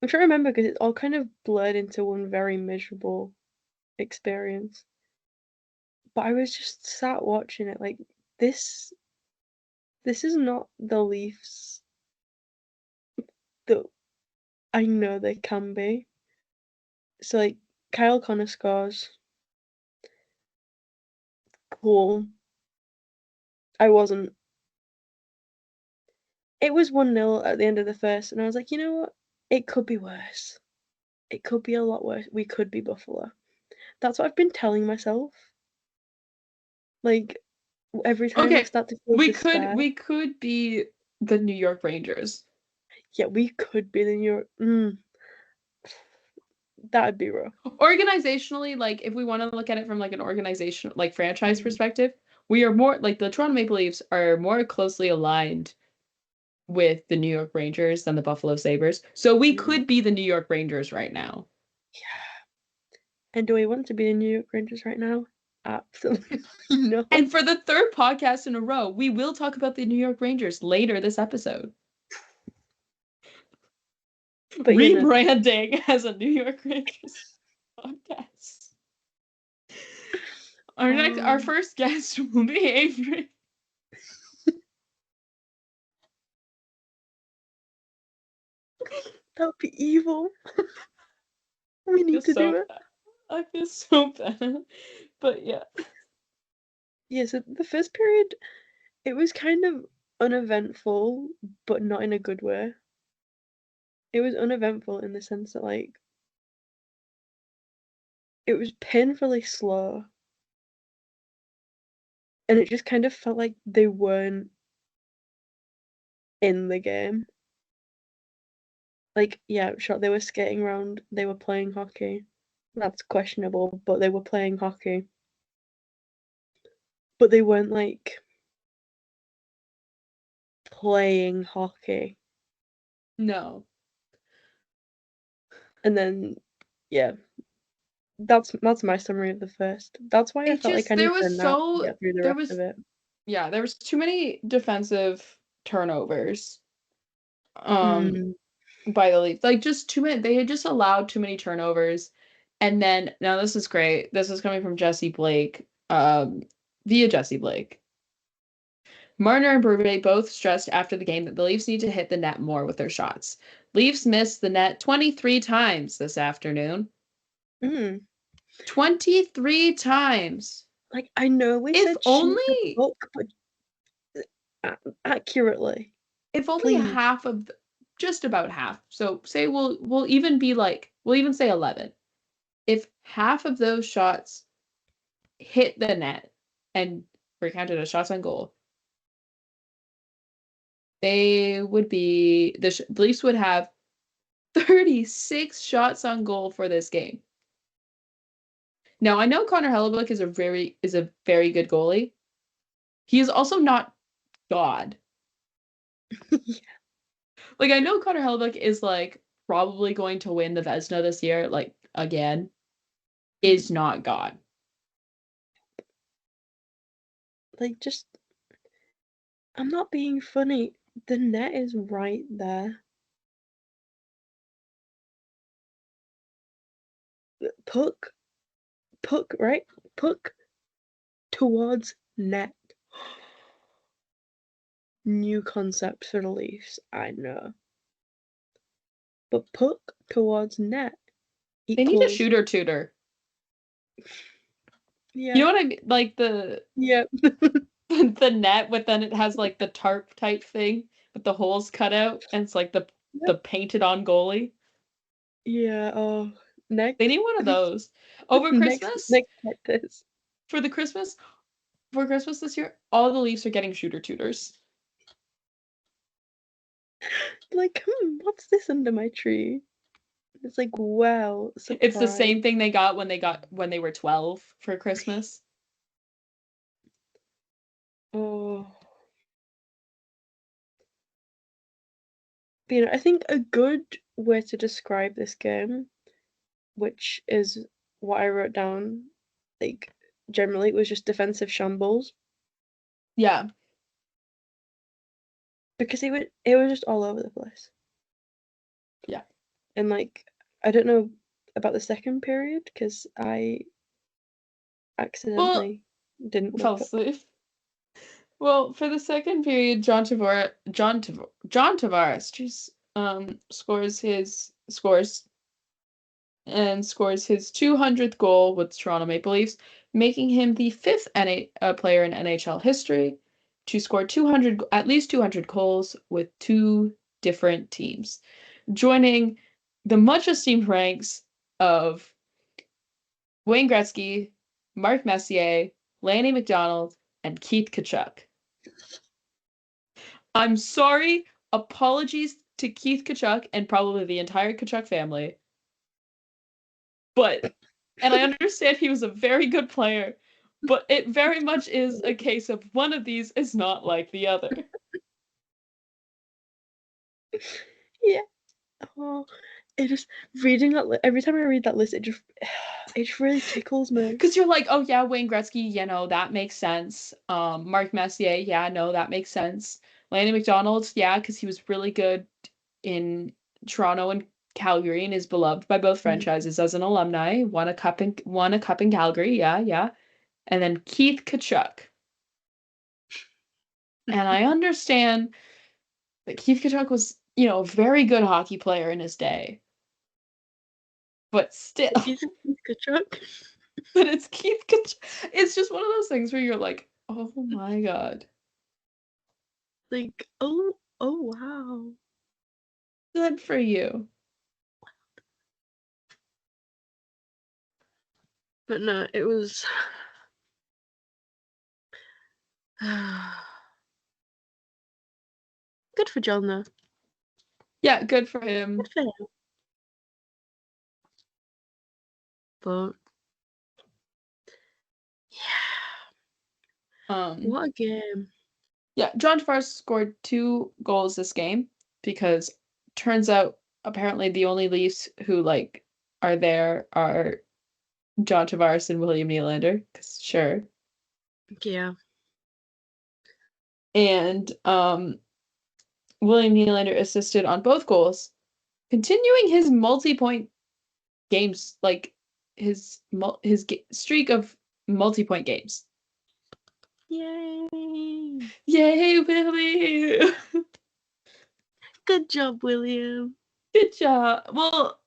Speaker 1: trying to remember because it's all kind of blurred into one very miserable experience. But I was just sat watching it like this this is not the Leafs that I know they can be. So like Kyle Connor scores. Cool. I wasn't It was 1-0 at the end of the first and I was like, you know what? It could be worse. It could be a lot worse. We could be Buffalo. That's what I've been telling myself. Like every time I
Speaker 2: Okay,
Speaker 1: start to feel despair.
Speaker 2: we could be the New York Rangers.
Speaker 1: Yeah, we could be the New York. That'd be rough.
Speaker 2: Organizationally, like if we want to look at it from like an organization, like franchise
Speaker 1: Mm,
Speaker 2: perspective, we are more like the Toronto Maple Leafs are more closely aligned with the New York Rangers than the Buffalo Sabres. So we
Speaker 1: mm.
Speaker 2: could be the New York Rangers right now.
Speaker 1: Yeah. And do we want to be the New York Rangers right now? Absolutely no.
Speaker 2: And for the third podcast in a row, we will talk about the New York Rangers later this episode.
Speaker 1: But you know,
Speaker 2: Rebranding as a New York Rangers podcast. Our
Speaker 1: um,
Speaker 2: first guest will be Avery.
Speaker 1: that would be evil. We
Speaker 2: I feel
Speaker 1: need to do
Speaker 2: so
Speaker 1: it.
Speaker 2: bad. I feel so bad. But yeah.
Speaker 1: Yeah, so the first period, it was kind of uneventful, but not in a good way. It was uneventful in the sense that, like, it was painfully slow, and it just kind of felt like they weren't in the game. Like, yeah, sure, they were skating around, they were playing hockey. That's questionable, but they were playing hockey. But they weren't, like, playing hockey.
Speaker 2: No.
Speaker 1: And then, yeah, that's my summary of the first. That's why I
Speaker 2: It
Speaker 1: felt like
Speaker 2: just
Speaker 1: I need a nap to get through the
Speaker 2: there
Speaker 1: rest of
Speaker 2: was
Speaker 1: it.
Speaker 2: yeah, there was too many defensive turnovers. Um
Speaker 1: Mm,
Speaker 2: by the Leafs. Like just too many they had just allowed too many turnovers. And then now this is great. This is coming from Jesse Blake, via Jesse Blake. Marner and Burbank both stressed after the game that the Leafs need to hit the net more with their shots. Leafs missed the net 23 times this afternoon.
Speaker 1: mm.
Speaker 2: 23 times.
Speaker 1: Like I know we
Speaker 2: If
Speaker 1: said shoot the
Speaker 2: only
Speaker 1: puck, but accurately,
Speaker 2: if only
Speaker 1: please.
Speaker 2: half of just about half. So say we'll even be like we'll even say 11. If half of those shots hit the net and were counted as shots on goal, they would be the Leafs would have 36 shots on goal for this game. Now I know Connor Hellebuyck is a very good goalie. He is also not God.
Speaker 1: Yeah.
Speaker 2: Like I know Connor Hellebuyck is like probably going to win the Vezina this year, like again, is
Speaker 1: Mm.
Speaker 2: not God.
Speaker 1: Like just, I'm not being funny. The net is right there. Puck, puck, right? Puck towards net. new concept for the Leafs, I know. But puck towards net
Speaker 2: They need a
Speaker 1: equals
Speaker 2: shooter tutor.
Speaker 1: yeah.
Speaker 2: You know what I mean? Like the
Speaker 1: Yeah.
Speaker 2: the net, but then it has like the tarp type thing with the holes cut out, and it's like the painted on goalie.
Speaker 1: Yeah, oh next
Speaker 2: They need one of those. Over Christmas,
Speaker 1: next practice.
Speaker 2: for the Christmas, for Christmas this year, all the Leafs are getting shooter tutors.
Speaker 1: Like, what's this under my tree? It's like, wow,
Speaker 2: It's the
Speaker 1: surprise.
Speaker 2: same thing they got when they were 12 for Christmas.
Speaker 1: Oh. But, I think a good way to describe this game, which is what I wrote down, like generally it was just defensive shambles.
Speaker 2: Yeah.
Speaker 1: Because it was just all over the place.
Speaker 2: Yeah.
Speaker 1: And like I don't know about the second period because I accidentally didn't
Speaker 2: Fell
Speaker 1: look up.
Speaker 2: asleep. Well, for the second period, John Tavares, jeez, scores his 200th goal with Toronto Maple Leafs, making him the fifth player in NHL history to score at least 200 goals with two different teams, joining the much esteemed ranks of Wayne Gretzky, Mark Messier, Lanny McDonald, and Keith Tkachuk. I'm sorry, apologies to Keith Tkachuk and probably the entire Tkachuk family. And I understand he was a very good player, but it very much is a case of one of these is not like the other.
Speaker 1: Yeah. Oh, it just reading that every time I read that list, it just really tickles me.
Speaker 2: Because you're like, oh yeah, Wayne Gretzky, that makes sense. Mark Messier, yeah, no, that makes sense. Lanny McDonald, yeah, because he was really good in Toronto and Calgary and is beloved by both franchises as an alumni. Won a cup in Calgary, yeah. And then Keith Tkachuk. And I understand that Keith Tkachuk was, a very good hockey player in his day. But still.
Speaker 1: Keith Tkachuk.
Speaker 2: But it's Keith Tkachuk. It's just one of those things where you're like, oh my god.
Speaker 1: Like, oh wow.
Speaker 2: Good for you.
Speaker 1: But no, it was good for John though.
Speaker 2: Yeah, good for him.
Speaker 1: Good for him. But yeah. What a game.
Speaker 2: Yeah, John Tavares scored 2 goals this game because turns out apparently the only Leafs who are there are John Tavares and William Nylander, because sure.
Speaker 1: Yeah.
Speaker 2: And William Nylander assisted on both goals, continuing his multi-point games, his streak of multi-point games.
Speaker 1: Yay!
Speaker 2: Yay, Willie!
Speaker 1: Good job, William.
Speaker 2: Good job. Well,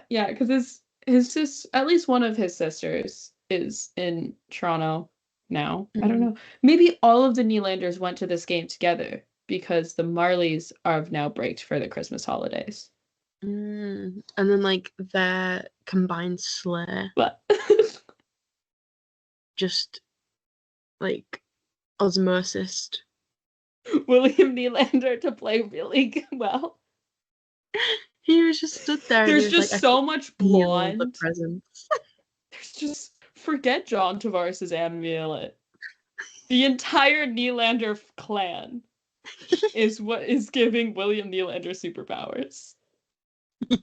Speaker 2: yeah, because his at least one of his sisters is in Toronto now. I don't know. Maybe all of the Nylanders went to this game together because the Marlies have now braked for the Christmas holidays.
Speaker 1: And then their combined slay.
Speaker 2: But
Speaker 1: just osmosis.
Speaker 2: William Nylander to play really well.
Speaker 1: He was just stood there.
Speaker 2: There's just so much blonde.
Speaker 1: The presence.
Speaker 2: There's just forget John Tavares' amulet. The entire Nylander clan is what is giving William Nylander superpowers. Yes.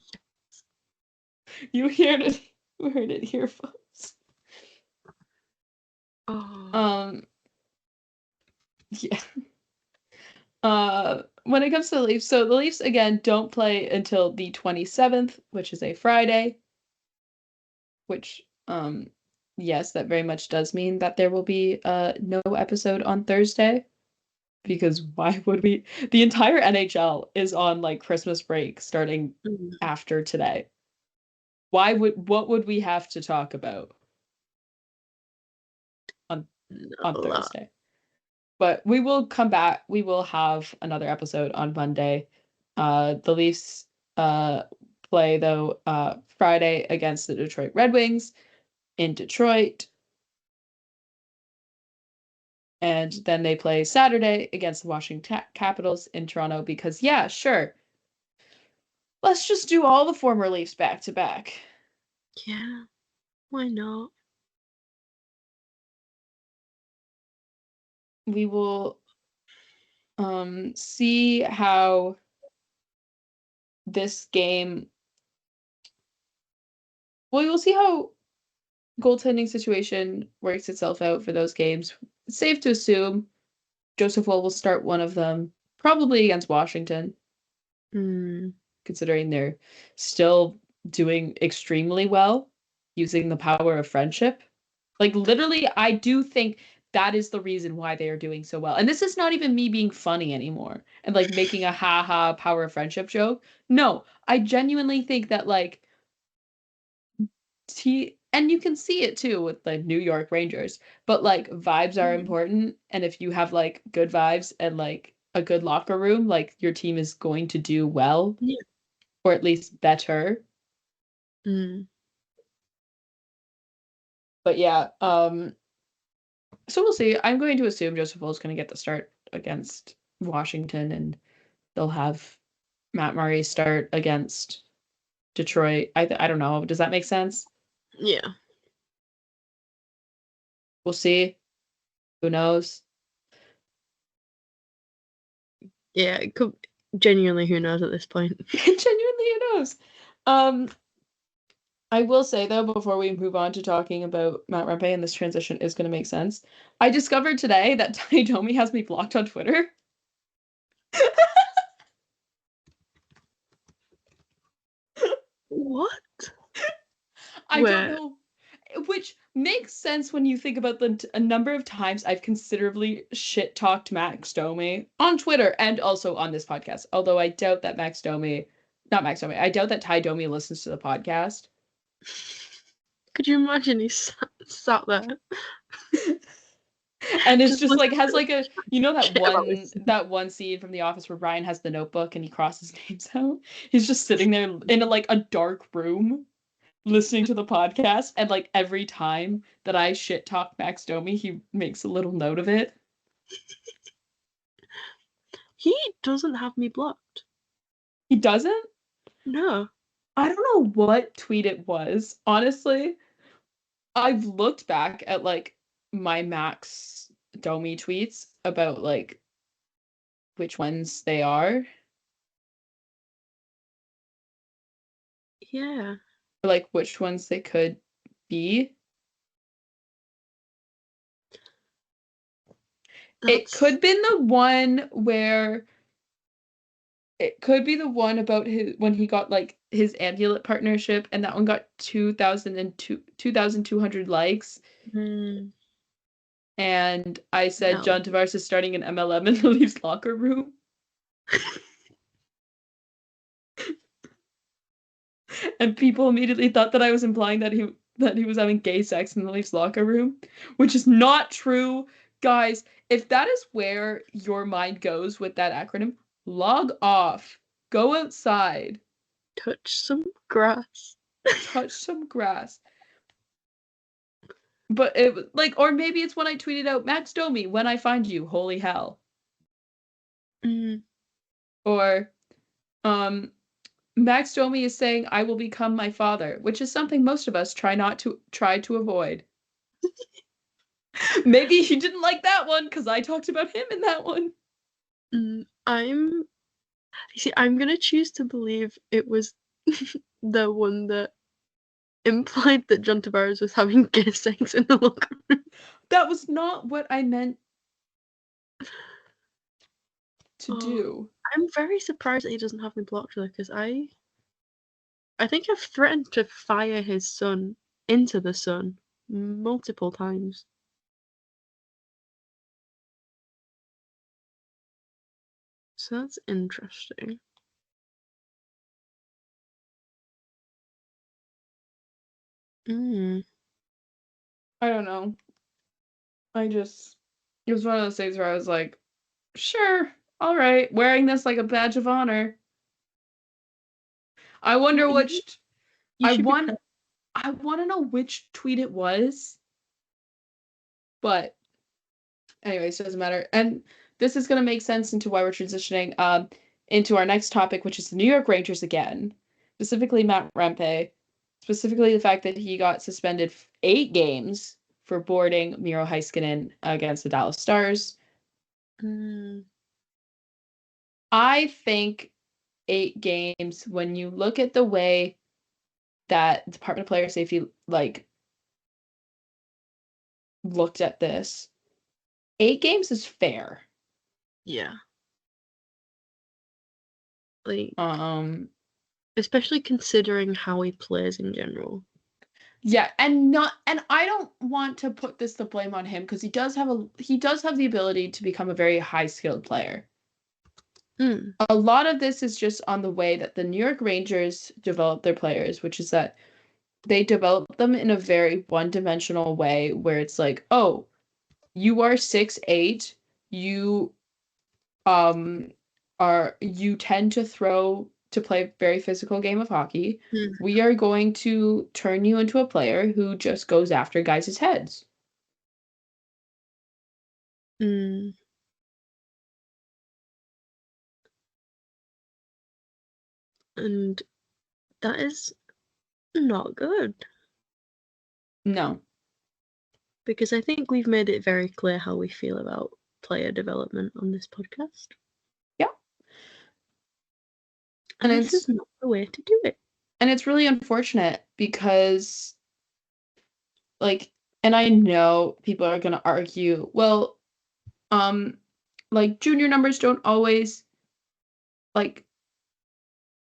Speaker 2: You heard it here, folks.
Speaker 1: Oh.
Speaker 2: Yeah. When it comes to the Leafs, so the Leafs again don't play until the 27th, which is a Friday. Which, yes, that very much does mean that there will be no episode on Thursday. because why would we? The entire NHL is on like Christmas break starting after today. What would we have to talk about on
Speaker 1: Not a lot.
Speaker 2: Thursday? But we will come back. We will have another episode on Monday. The Leafs play though Friday against the Detroit Red Wings in Detroit. And then they play Saturday against the Washington Capitals in Toronto because yeah, sure. Let's just do all the former Leafs back to back.
Speaker 1: Yeah, why not?
Speaker 2: We will see how this game. Well, we'll see how goaltending situation works itself out for those games. It's safe to assume Joseph will start one of them, probably against Washington, considering they're still doing extremely well using the power of friendship. Like, literally, I do think that is the reason why they are doing so well. And this is not even me being funny anymore and like making a ha power of friendship joke. No, I genuinely think that like and you can see it too with the New York Rangers, but like vibes are important. And if you have like good vibes and like a good locker room, like your team is going to do well, or at least better. But yeah, so we'll see. I'm going to assume Joseph is going to get the start against Washington, and they'll have Matt Murray start against Detroit. I don't know. Does that make sense?
Speaker 1: Yeah.
Speaker 2: We'll see. Who knows?
Speaker 1: Yeah, it could genuinely, who knows at this point.
Speaker 2: Genuinely, who knows? I will say though, before we move on to talking about Matt Rempe, and this transition is going to make sense, I discovered today that Ty Domi has me blocked on Twitter.
Speaker 1: What?
Speaker 2: I don't know. Which makes sense when you think about a number of times I've considerably shit-talked Max Domi on Twitter and also on this podcast. Although I doubt that I doubt that Ty Domi listens to the podcast.
Speaker 1: Could you imagine he sat there?
Speaker 2: And it's just like has like a that one scene from The Office where Ryan has the notebook and he crosses names out. He's just sitting there in a dark room listening to the podcast, and like every time that I shit talk Max Domi, he makes a little note of it.
Speaker 1: He doesn't have me blocked.
Speaker 2: He doesn't?
Speaker 1: No.
Speaker 2: I don't know what tweet it was. Honestly, I've looked back at like my Max Domi tweets about like which ones they are.
Speaker 1: Yeah.
Speaker 2: Or, like which ones they could be. It could have been the one where it could be the one about his when he got like his Amulet partnership, and that one got 2,200 likes. And I said John Tavares is starting an MLM in the Leafs locker room. And people immediately thought that I was implying that he was having gay sex in the Leafs locker room, which is not true. Guys, if that is where your mind goes with that acronym, log off. Go outside.
Speaker 1: Touch some grass.
Speaker 2: Touch some grass. But it was like, or maybe it's when I tweeted out, Max Domi, when I find you, holy hell. Or, Max Domi is saying, I will become my father, which is something most of us try to avoid. Maybe he didn't like that one because I talked about him in that one.
Speaker 1: I'm gonna choose to believe it was the one that implied that John Tavares was having gay sex in the locker room.
Speaker 2: That was not what I meant to do.
Speaker 1: I'm very surprised that he doesn't have me blocked though, because I think I've threatened to fire his son into the sun multiple times. So that's interesting.
Speaker 2: I don't know. It was one of those things where I was like, sure, all right, wearing this like a badge of honor. I wonder
Speaker 1: Well,
Speaker 2: which,
Speaker 1: you
Speaker 2: I
Speaker 1: should be
Speaker 2: want, I want to know which tweet it was, but anyways, doesn't matter. And this is going to make sense into why we're transitioning into our next topic, which is the New York Rangers again, specifically Matt Rempe, specifically the fact that he got suspended 8 games for boarding Miro Heiskanen against the Dallas Stars. I think 8 games, when you look at the way that Department of Player Safety looked at this, 8 games is fair.
Speaker 1: Yeah. Like, especially considering how he plays in general.
Speaker 2: Yeah, and I don't want to put the blame on him because he does have the ability to become a very high-skilled player. A lot of this is just on the way that the New York Rangers develop their players, which is that they develop them in a very one-dimensional way where it's like, oh, you are 6'8", you you tend to play a very physical game of hockey. We are going to turn you into a player who just goes after guys' heads.
Speaker 1: And that is not good.
Speaker 2: No.
Speaker 1: Because I think we've made it very clear how we feel about player development on this podcast.
Speaker 2: Yeah.
Speaker 1: And this is not the way to do it.
Speaker 2: And it's really unfortunate because, and I know people are going to argue, well, junior numbers don't always,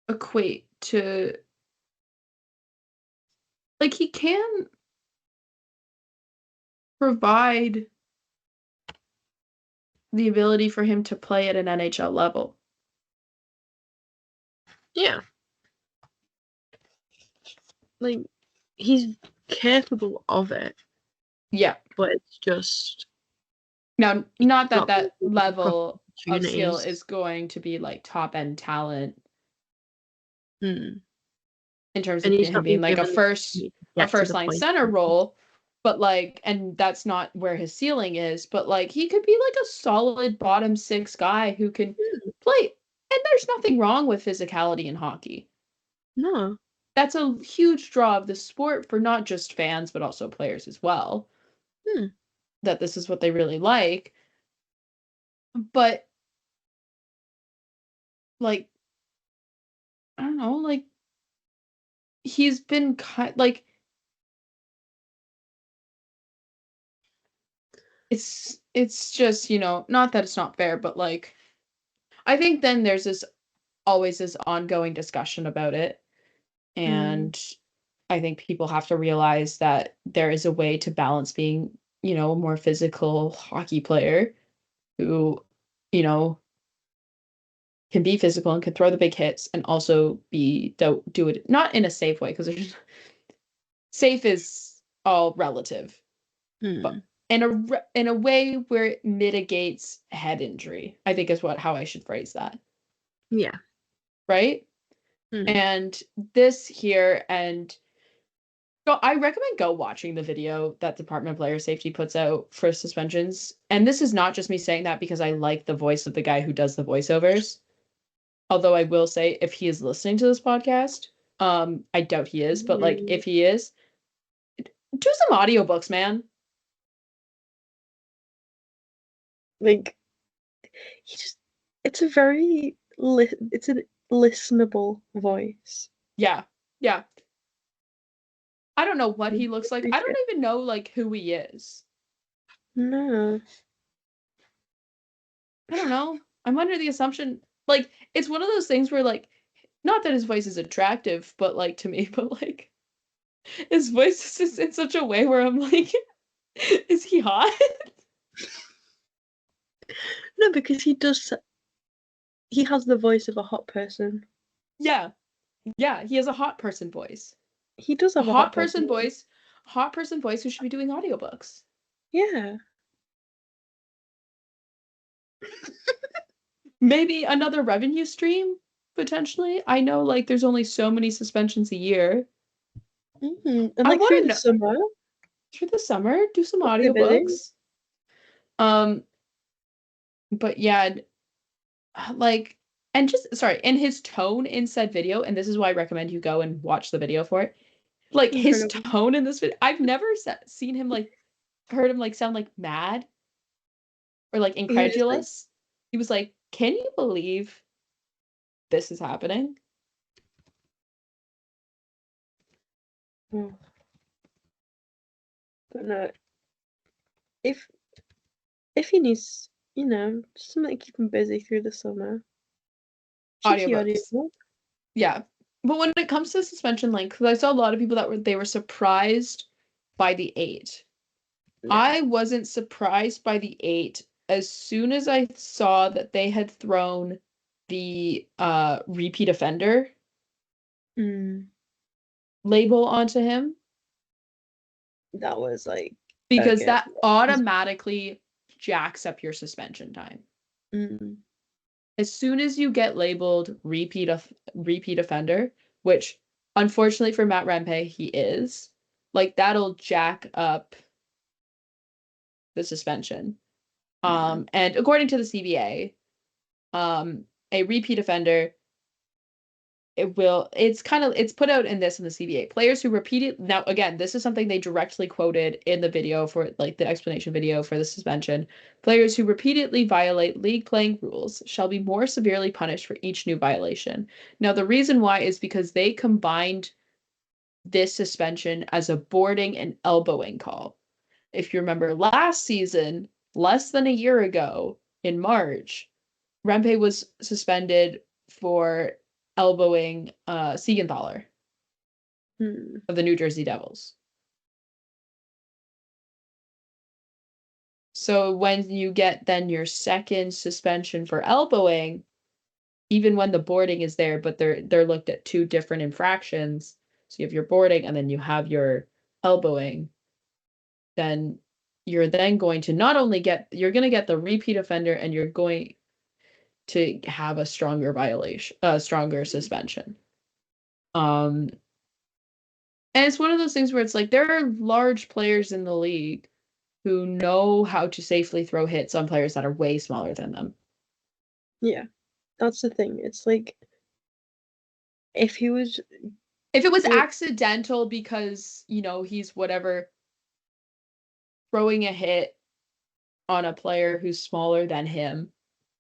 Speaker 2: equate to, he can provide the ability for him to play at an NHL level.
Speaker 1: Yeah. He's capable of it.
Speaker 2: Yeah.
Speaker 1: But it's just...
Speaker 2: Now, not that level of skill is going to be, top-end talent. In terms of him being, a first-line center role. But, and that's not where his ceiling is. But, he could be, a solid bottom 6 guy who can play. And there's nothing wrong with physicality in hockey.
Speaker 1: No.
Speaker 2: That's a huge draw of the sport for not just fans, but also players as well. That this is what they really like. But, I don't know, he's been it's just, not that it's not fair, but I think then there's always this ongoing discussion about it. And I think people have to realize that there is a way to balance being, a more physical hockey player who, can be physical and can throw the big hits and also do it not in a safe way, because safe is all relative, but in a way where it mitigates head injury, I think is how I should phrase that.
Speaker 1: Yeah.
Speaker 2: Right? And this here, and I recommend go watching the video that Department of Player Safety puts out for suspensions. And this is not just me saying that because I like the voice of the guy who does the voiceovers. Although I will say, if he is listening to this podcast, I doubt he is, but if he is, do some audiobooks, man.
Speaker 1: It's a very it's a listenable voice.
Speaker 2: Yeah. I don't know what he looks like. I don't even know who he is.
Speaker 1: No.
Speaker 2: I don't know. I'm under the assumption it's one of those things where not that his voice is attractive, but to me, but his voice is just in such a way where I'm is he hot?
Speaker 1: No, because he does He has the voice of a hot person.
Speaker 2: Yeah. Yeah, he has a hot person voice.
Speaker 1: He does
Speaker 2: A
Speaker 1: have a hot
Speaker 2: hot
Speaker 1: person
Speaker 2: person
Speaker 1: voice.
Speaker 2: voice. Hot person voice who should be doing audiobooks.
Speaker 1: Yeah.
Speaker 2: Maybe another revenue stream, potentially. I know, like, there's only so many suspensions a year.
Speaker 1: And
Speaker 2: I
Speaker 1: like
Speaker 2: want
Speaker 1: through
Speaker 2: to
Speaker 1: the
Speaker 2: know
Speaker 1: summer,
Speaker 2: through the summer, do some
Speaker 1: if they're busy.
Speaker 2: audiobooks. Um, but yeah, like, and just sorry, and his tone in said video, and this is why I recommend you go and watch the video for it. Like his
Speaker 1: Incredible.
Speaker 2: tone in this video, I've never seen him like heard him like sound like mad or like
Speaker 1: He was like,
Speaker 2: incredulous. He was like, "Can you believe this is happening?"
Speaker 1: oh. But no, if if he needs, just something to keep him busy through the summer, cheeky
Speaker 2: Audiobooks.
Speaker 1: audiobook.
Speaker 2: Yeah. But when it comes to suspension length, because I saw a lot of people that they were surprised by the 8.
Speaker 1: Yeah.
Speaker 2: I wasn't surprised by the 8 as soon as I saw that they had thrown the repeat offender
Speaker 1: Mm,
Speaker 2: label onto him,
Speaker 1: that was like
Speaker 2: because
Speaker 1: okay.
Speaker 2: that automatically jacks up your suspension time.
Speaker 1: Mm,
Speaker 2: As soon as you get labeled repeat offender, which unfortunately for Matt Rempe he is, like that'll jack up the suspension.
Speaker 1: mm,
Speaker 2: And according to the CBA, a repeat offender, it's put out in the CBA. Players who repeated, now again, this is something they directly quoted in the video for like the explanation video for the suspension. Players who repeatedly violate league playing rules shall be more severely punished for each new violation. Now the reason why is because they combined this suspension as a boarding and elbowing call. If you remember last season, less than a year ago in March, Rempe was suspended for elbowing Siegenthaler
Speaker 1: mm.
Speaker 2: of the New Jersey Devils. So when you get then your second suspension for elbowing, even when the boarding is there, but they're looked at two different infractions. So you have your boarding and then you have your elbowing, then you're then going to not only you're going to get the repeat offender and you're going to have a stronger violation, stronger suspension. Um, and it's one of those things where it's like there are large players in the league who know how to safely throw hits on players that are way smaller than them.
Speaker 1: Yeah, that's the thing. It's like if he was
Speaker 2: If it was
Speaker 1: like,
Speaker 2: accidental because, he's whatever throwing a hit on a player who's smaller than him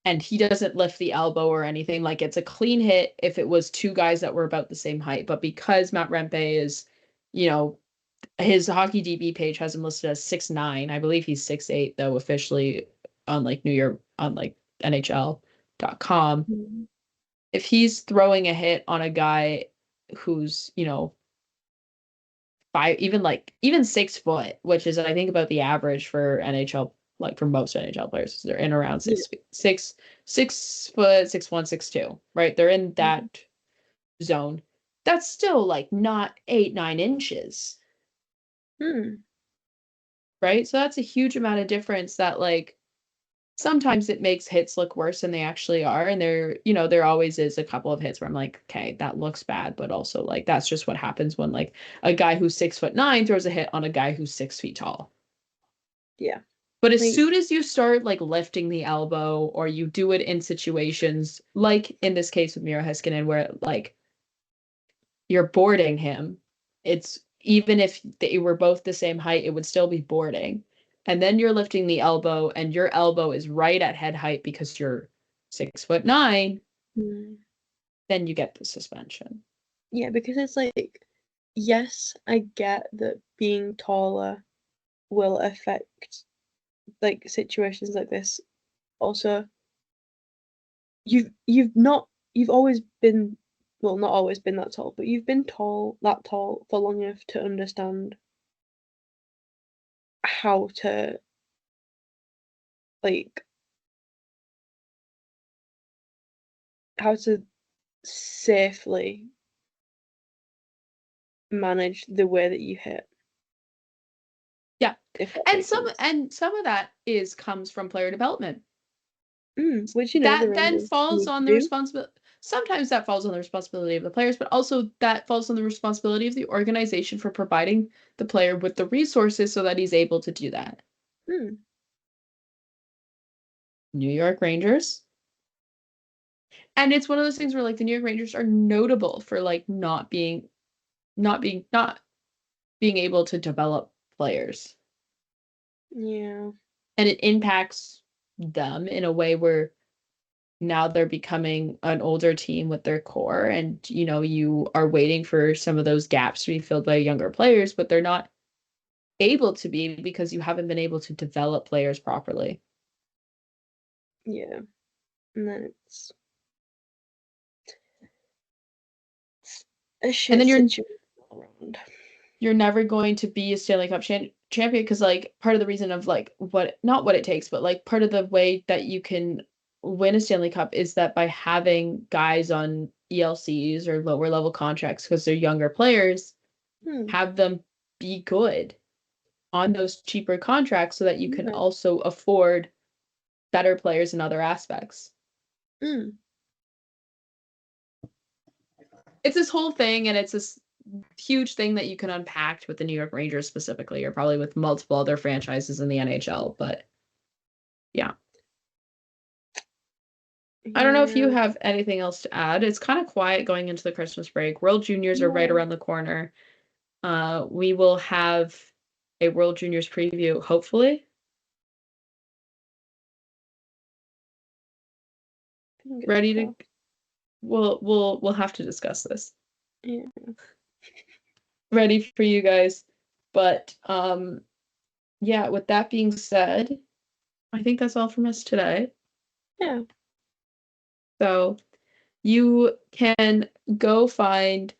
Speaker 2: and he doesn't lift the elbow or anything, like it's a clean hit if it was two guys that were about the same height. But because Matt Rempe is, his hockey DB page has him listed as 6'9". I believe he's 6'8", though, officially on like New York, on like NHL.com.
Speaker 1: mm,
Speaker 2: If he's throwing a hit on a guy who's, even 6 foot, which is I think about the average for NHL, like for most NHL players, they're in around
Speaker 1: yeah,
Speaker 2: 6 foot, 6'1", 6'2", right? They're in
Speaker 1: mm,
Speaker 2: that zone. That's still like not 8-9 inches,
Speaker 1: mm,
Speaker 2: right? So that's a huge amount of difference that like sometimes it makes hits look worse than they actually are. And there always is a couple of hits where I'm like, okay, that looks bad, but also like that's just what happens when like a guy who's 6'9" throws a hit on a guy who's 6 feet tall.
Speaker 1: yeah.
Speaker 2: But as
Speaker 1: Like
Speaker 2: soon as you start like lifting the elbow or you do it in situations like in this case with Miro Heiskanen where like you're boarding him, it's even if they were both the same height, it would still be boarding. And then you're lifting the elbow and your elbow is right at head height because you're 6'9",
Speaker 1: mm,
Speaker 2: then you get the suspension.
Speaker 1: yeah, because it's like yes, I get that being taller will affect like situations like this. Also, you've always been, well, not always been that tall, but you've been that tall for long enough to understand how to like how to safely manage the way that you hit.
Speaker 2: Yeah.
Speaker 1: If that
Speaker 2: And
Speaker 1: makes
Speaker 2: some
Speaker 1: sense.
Speaker 2: of that comes from player development.
Speaker 1: Which, the
Speaker 2: That then
Speaker 1: Rangers
Speaker 2: falls
Speaker 1: need
Speaker 2: on
Speaker 1: to
Speaker 2: the
Speaker 1: do.
Speaker 2: responsibility. Sometimes that falls on the responsibility of the players, but also that falls on the responsibility of the organization for providing the player with the resources so that he's able to do that. New York Rangers. And it's one of those things where like the New York Rangers are notable for like not being able to develop players.
Speaker 1: Yeah.
Speaker 2: And it impacts them in a way where now they're becoming an older team with their core, and you are waiting for some of those gaps to be filled by younger players, but they're not able to be because you haven't been able to develop players properly.
Speaker 1: Yeah. And then it's a shit
Speaker 2: And then
Speaker 1: situation all around.
Speaker 2: you're never going to be a Stanley Cup champion because like part of the reason of like not what it takes, but like part of the way that you can win a Stanley Cup is that by having guys on ELCs or lower level contracts because they're younger players, have them be good on those cheaper contracts so that you can also afford better players in other aspects. It's this whole thing, and it's this huge thing that you can unpack with the New York Rangers specifically, or probably with multiple other franchises in the NHL. But yeah. I don't know if you have anything else to add. It's kind of quiet going into the Christmas break. World Juniors are right around the corner. We will have a World Juniors preview, hopefully. Ready to we'll have to discuss this.
Speaker 1: Yeah.
Speaker 2: Ready for you guys. But yeah, with that being said, I think that's all from us today.
Speaker 1: Yeah.
Speaker 2: So you can go find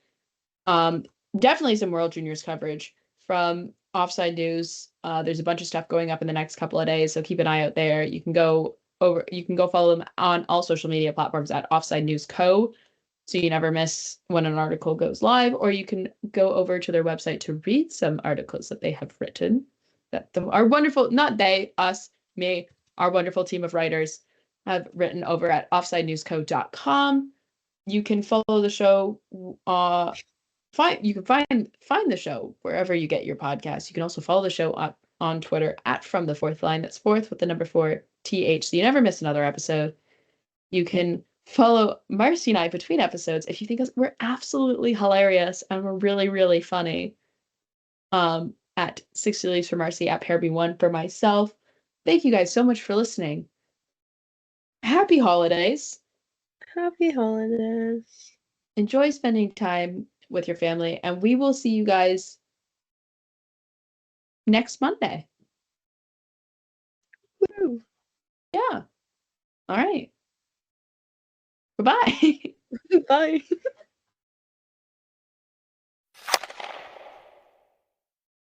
Speaker 2: definitely some World Juniors coverage from Offside News. There's a bunch of stuff going up in the next couple of days, so keep an eye out there. You can go follow them on all social media platforms at Offside News Co. So you never miss when an article goes live, or you can go over to their website to read some articles that they have written that our wonderful, not they, us, me, our wonderful team of writers have written over at offsidenewsco.com. You can follow the show you can find the show wherever you get your podcasts. You can also follow the show on Twitter at From the Fourth Line. That's fourth with the number 4 TH. So you never miss another episode. You can follow Marcie and I between episodes if you think we're absolutely hilarious and we're really, really funny. At 60 Leaves for Marcie, at Pairby1 for myself. Thank you guys so much for listening. Happy holidays.
Speaker 1: Happy holidays.
Speaker 2: Enjoy spending time with your family, and we will see you guys next Monday.
Speaker 1: Woo.
Speaker 2: Yeah. All right. Bye-bye.
Speaker 1: Bye.